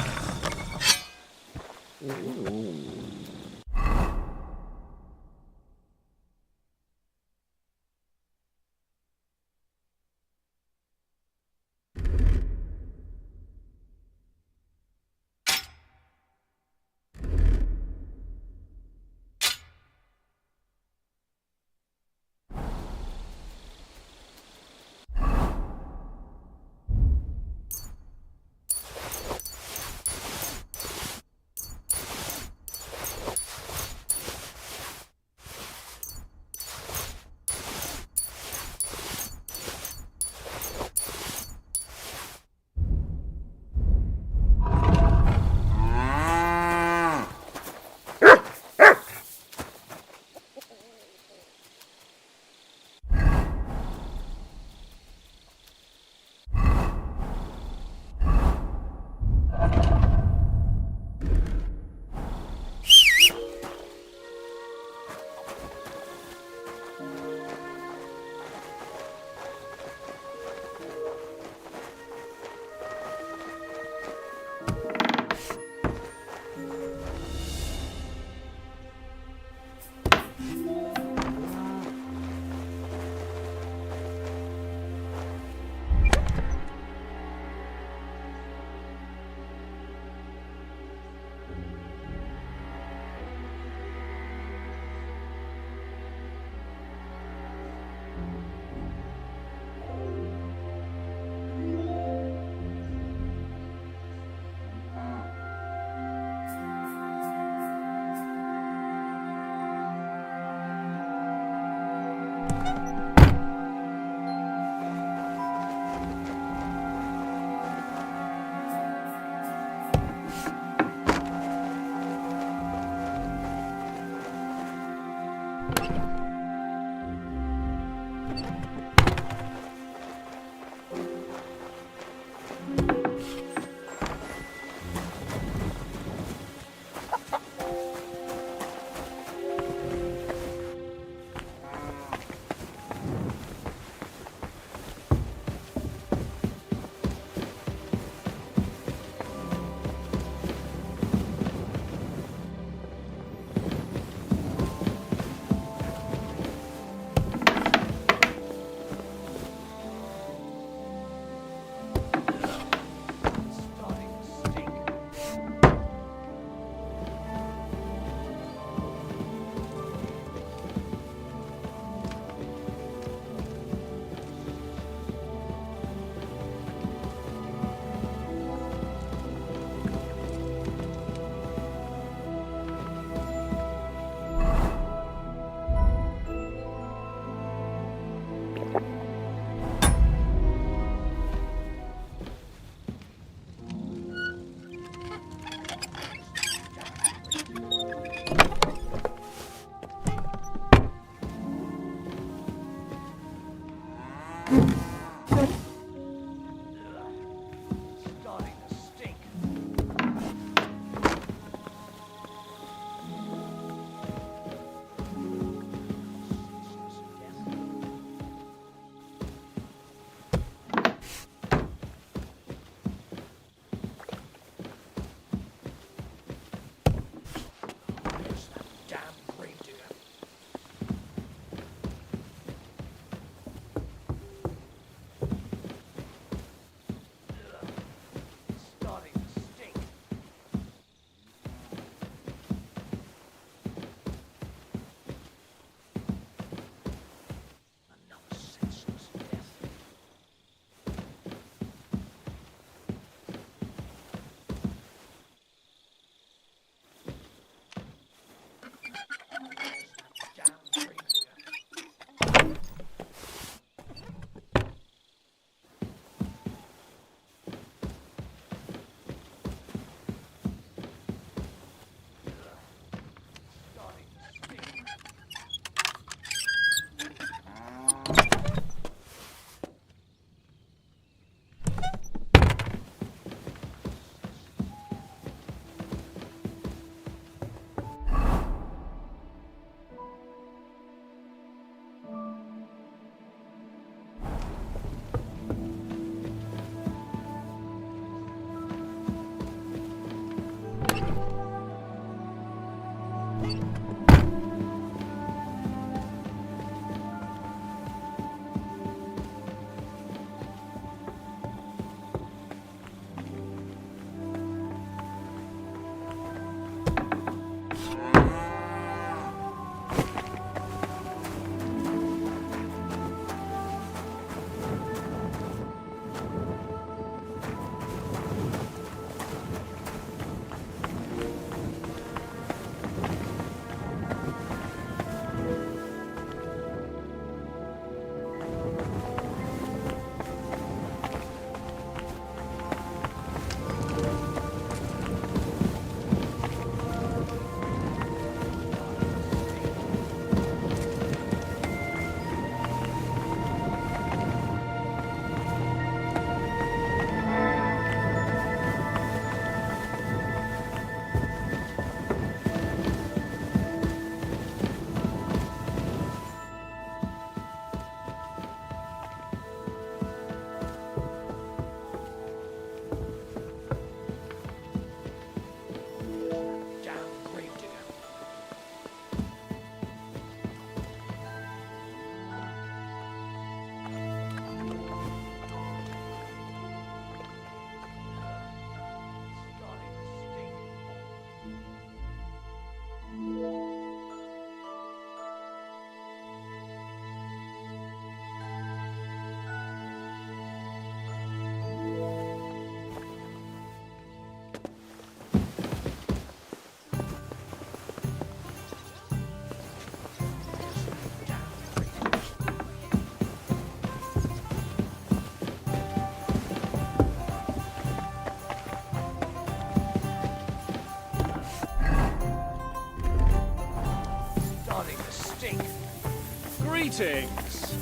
Greetings.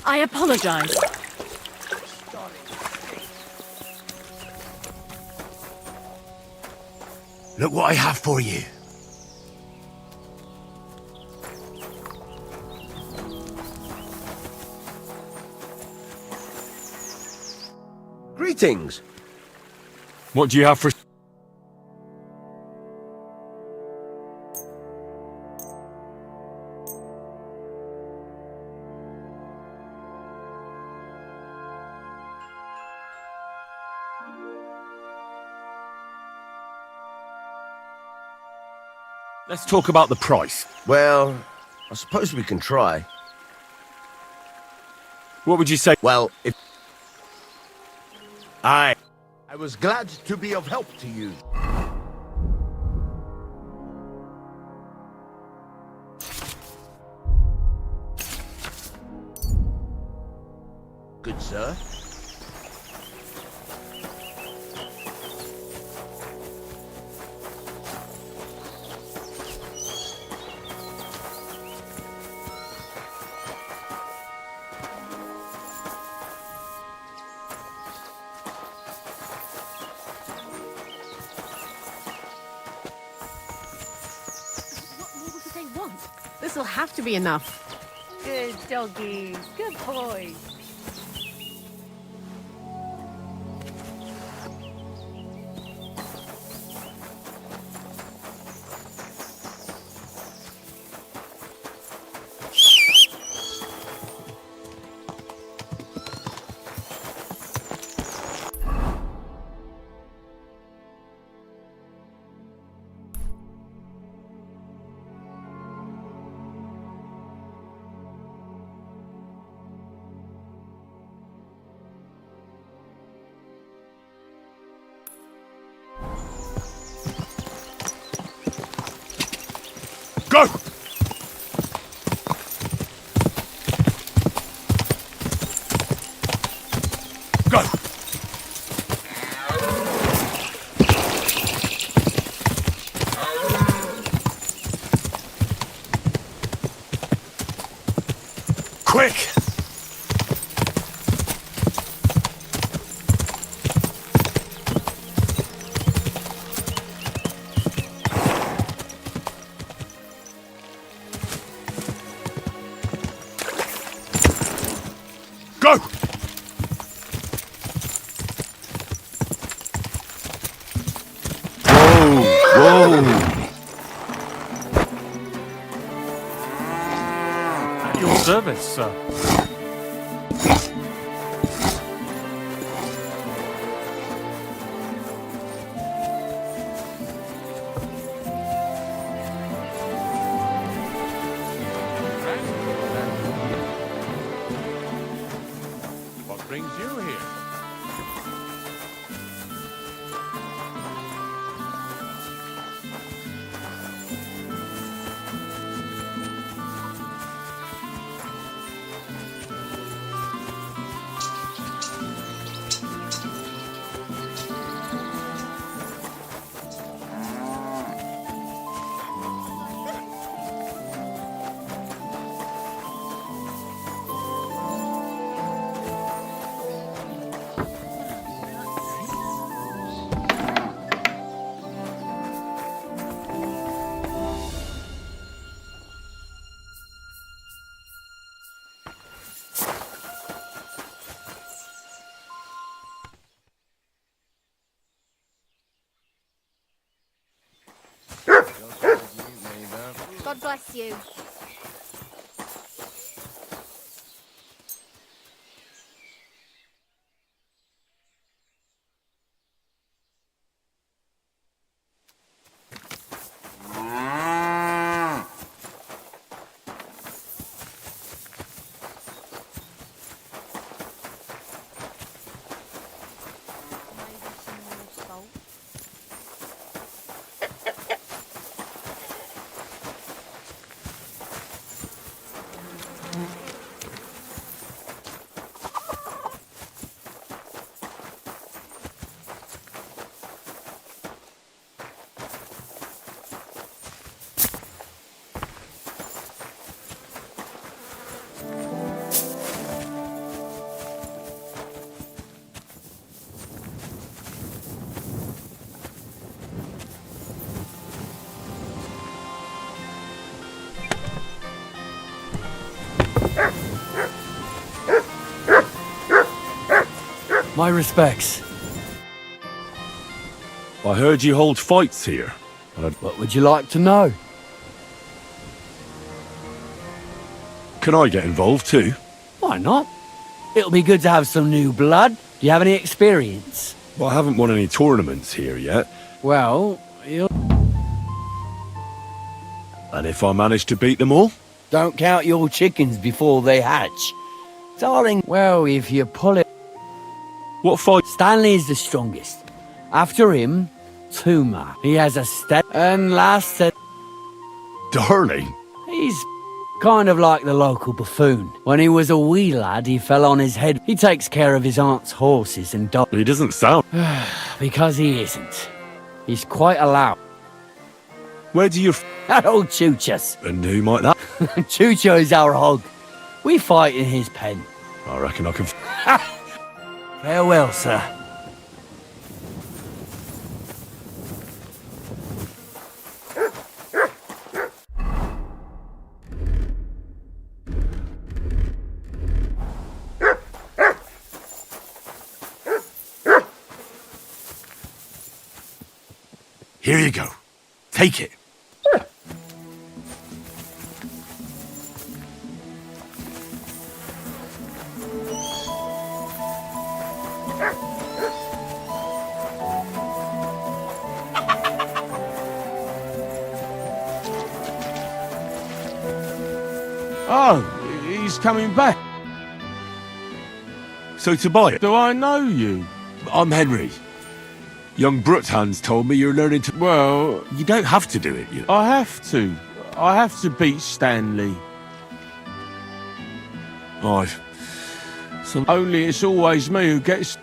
I apologize. Look what I have for you. Greetings. What do you have for... Let's talk about the price. Well, I suppose we can try. What would you say? Well, if... I was glad to be of help to you. Good sir. This'll have to be enough. Good doggy. Good boy. Go! Go! Quick! Go! Whoa! At your service, sir. What brings you here? God bless you. My respects. I heard you hold fights here. What would you like to know? Can I get involved too? Why not? It'll be good to have some new blood. Do you have any experience? Well, I haven't won any tournaments here yet. Well, you'll... And if I manage to beat them all? Don't count your chickens before they hatch. Darling, well, if you pull it... What fight? Stanley is the strongest. After him, Tuma. He has a step. And last set... Darling? He's kind of like the local buffoon. When he was a wee lad, he fell on his head. He takes care of his aunt's horses and dogs. He doesn't sound... Because he isn't. He's quite allowed. Where do you... That old Chuchas. And who might that? Chucho is our hog. We fight in his pen. I reckon I can... Farewell, sir. Here you go. Take it. Oh, he's coming back. So to buy it? Do I know you? I'm Henry. Young Bruthans told me you're learning to... Well... You don't have to do it, you know. I have to. I have to beat Stanley. Only it's always me who gets...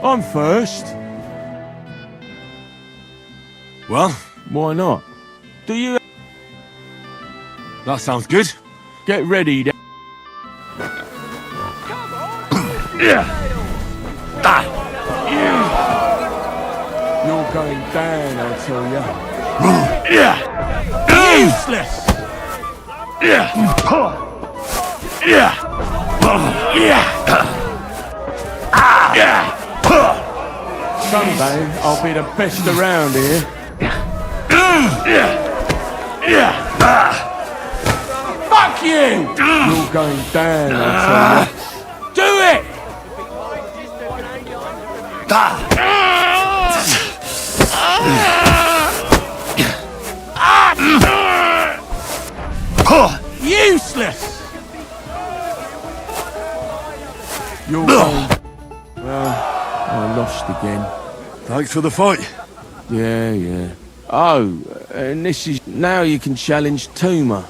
I'm first. Well? Why not? Do you... That sounds good. Get ready then. You're going down, I tell you. Useless! Someday I'll be the best around here. Fuck you! You're going down, I tell you. Do it! Useless! You're going... Well, I lost again. Thanks for the fight. Yeah. Oh, and this is... Now you can challenge Tuma.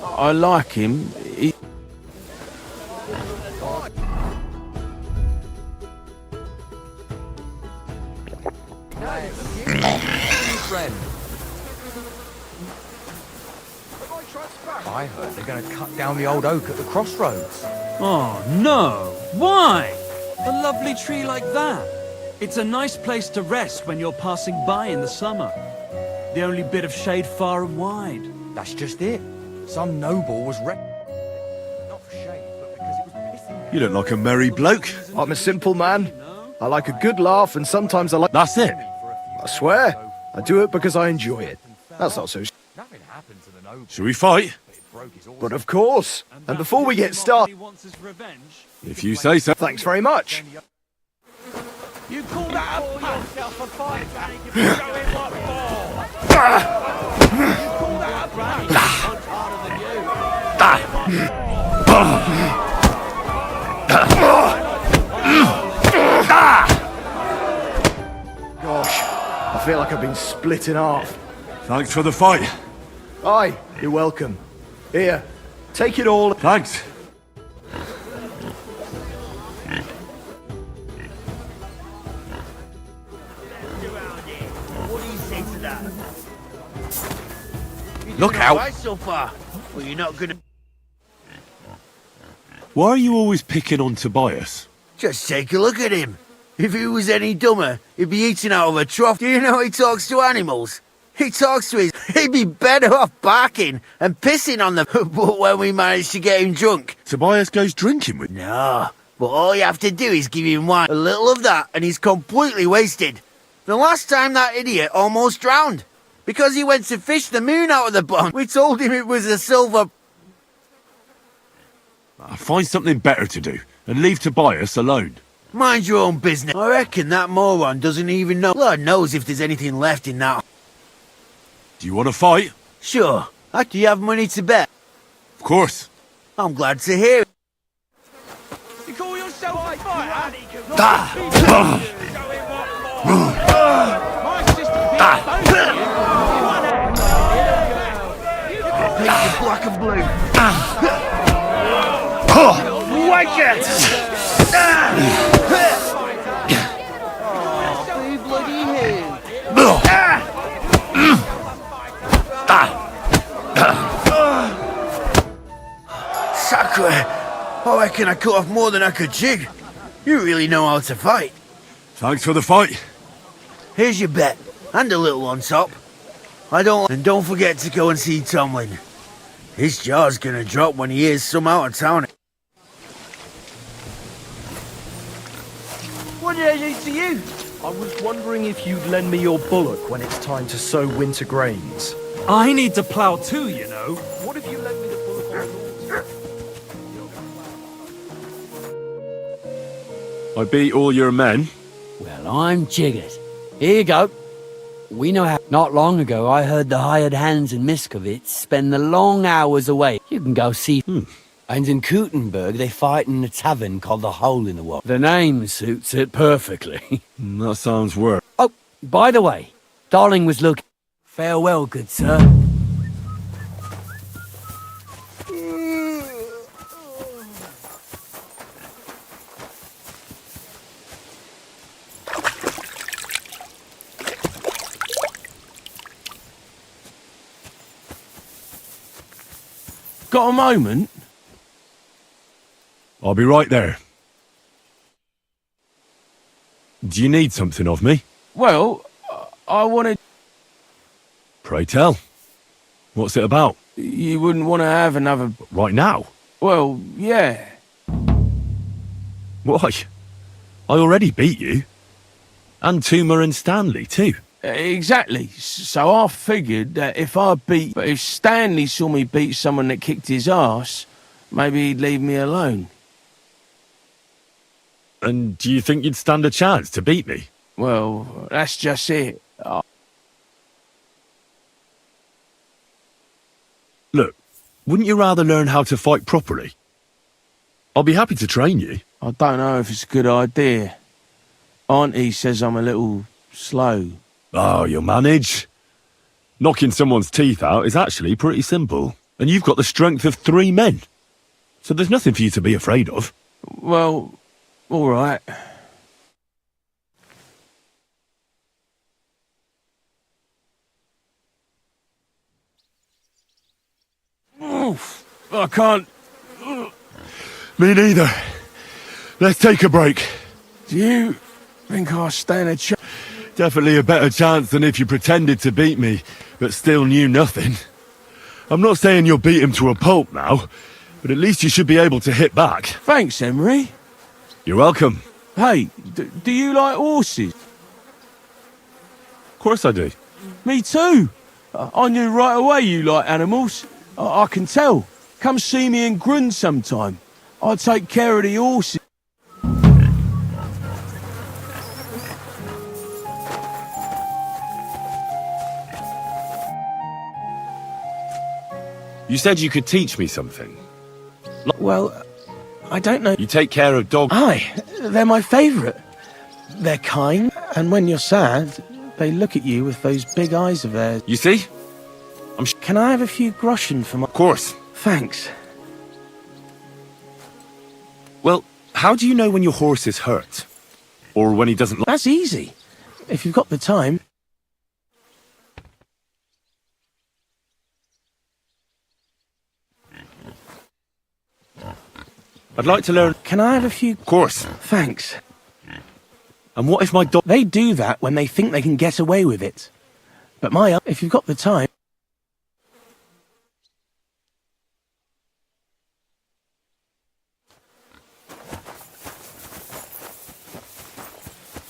I like him. I heard they're going to cut down the old oak at the crossroads. Oh, no! Why? A lovely tree like that. It's a nice place to rest when you're passing by in the summer. The only bit of shade far and wide. That's just it. Some noble was Not for shade, but because it was pissing. You look like a merry bloke. I'm a simple man. I like a good laugh, and sometimes I like... That's it. I swear. I do it because I enjoy it. That's not so... Nothing happened to the noble. Shall we fight? But of course. And before we get started... If you say so. Thanks very much. You call that a yourself a fight? You call that a brand? Much harder than Gosh, I feel like I've been split in half. Thanks for the fight. Aye, you're welcome. Here, take it all. Thanks. What do you say to that? Look out! Right so far. Well, you're not gonna... Why are you always picking on Tobias? Just take a look at him. If he was any dumber, he'd be eating out of a trough. Do you know he talks to animals? He talks to his... He'd be better off barking and pissing on them. But when we managed to get him drunk... Tobias goes drinking with... No, but all you have to do is give him wine. A little of that and he's completely wasted. The last time that idiot almost drowned. Because he went to fish the moon out of the pond. We told him it was a silver... Find something better to do and leave Tobias alone. Mind your own business. I reckon that moron doesn't even know. Lord knows if there's anything left in that. Do you want to fight? Sure. Do you have money to bet? Of course. I'm glad to hear it. You call yourself a fighter? Painted black and blue. Wake it! Oh, bloody Sacre! I reckon I cut off more than I could chew. You really know how to fight. Thanks for the fight. Here's your bet, and a little on top. And don't forget to go and see Tomlin. His jaw's gonna drop when he hears some out of town. What did I do to you? I was wondering if you'd lend me your bullock when it's time to sow winter grains. I need to plough too, you know. What if you lent me the bullock on I beat all your men. Well, I'm jiggered. Here you go. We know how... Not long ago, I heard the hired hands in Miskovitz spend the long hours away. You can go see... And in Kutenberg, they fight in a tavern called the Hole in the Wall. The name suits it perfectly. That sounds worse. Oh, by the way, Darling was looking... Farewell, good sir. Got a moment? I'll be right there. Do you need something of me? Well, I wanted... Pray tell. What's it about? You wouldn't want to have another... Right now? Well, yeah. Why? I already beat you. And Tuma and Stanley, too. Exactly. So I figured that if Stanley saw me beat someone that kicked his ass, maybe he'd leave me alone. And do you think you'd stand a chance to beat me? Well, that's just it. Look, wouldn't you rather learn how to fight properly? I'll be happy to train you. I don't know if it's a good idea. Auntie says I'm a little slow. Oh, you'll manage. Knocking someone's teeth out is actually pretty simple. And you've got the strength of 3 men. So there's nothing for you to be afraid of. Well, all right. Oof, I can't... Me neither. Let's take a break. Do you think I'll stand a chance? Definitely a better chance than if you pretended to beat me, but still knew nothing. I'm not saying you'll beat him to a pulp now, but at least you should be able to hit back. Thanks, Emery. You're welcome. Hey, do you like horses? Of course I do. Me too. I knew right away you like animals. I can tell. Come see me in Grun sometime. I'll take care of the horses. You said you could teach me something. Well, I don't know. You take care of dogs. Aye, they're my favourite. They're kind, and when you're sad, they look at you with those big eyes of theirs. You see? Can I have a few groschen for my... Of course. Thanks. Well, how do you know when your horse is hurt? Or when he doesn't like... That's easy. If you've got the time. I'd like to learn... Can I have a few... Of course. Thanks. And what if my dog... They do that when they think they can get away with it. But if you've got the time...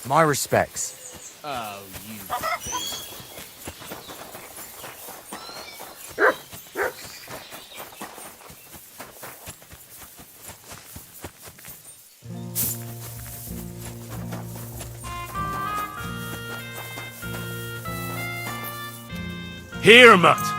My respects. Oh, you... Here, Mutt!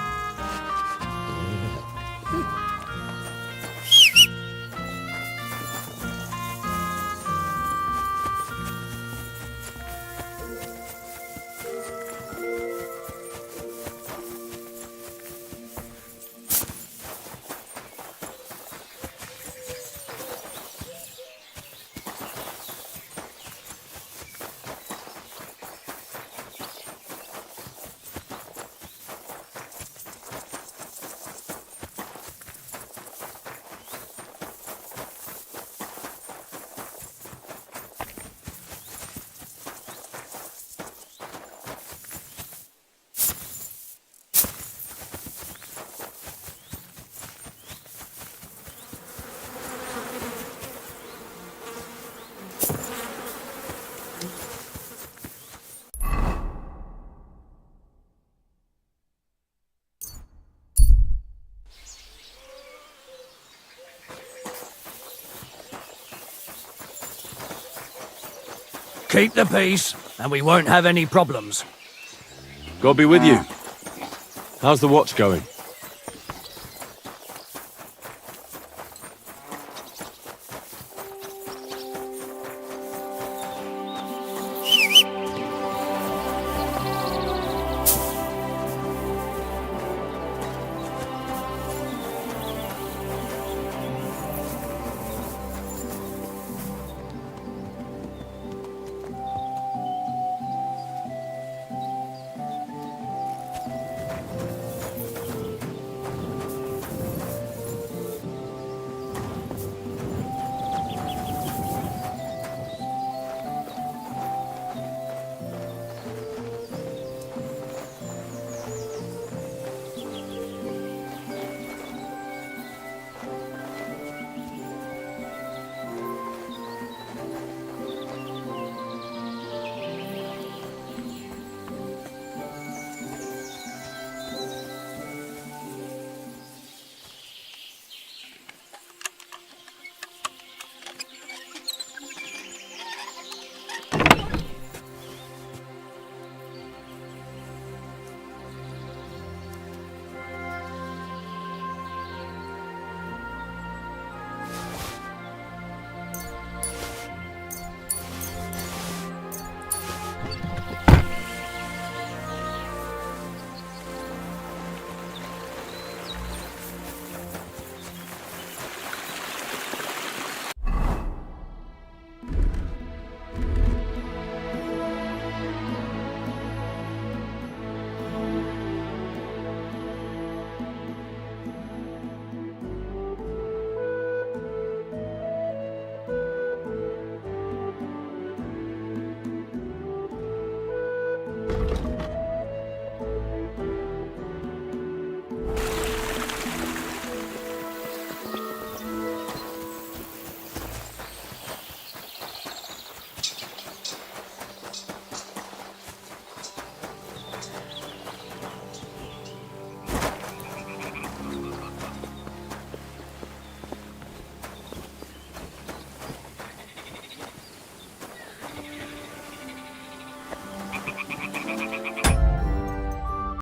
Keep the peace, and we won't have any problems. God be with you. How's the watch going?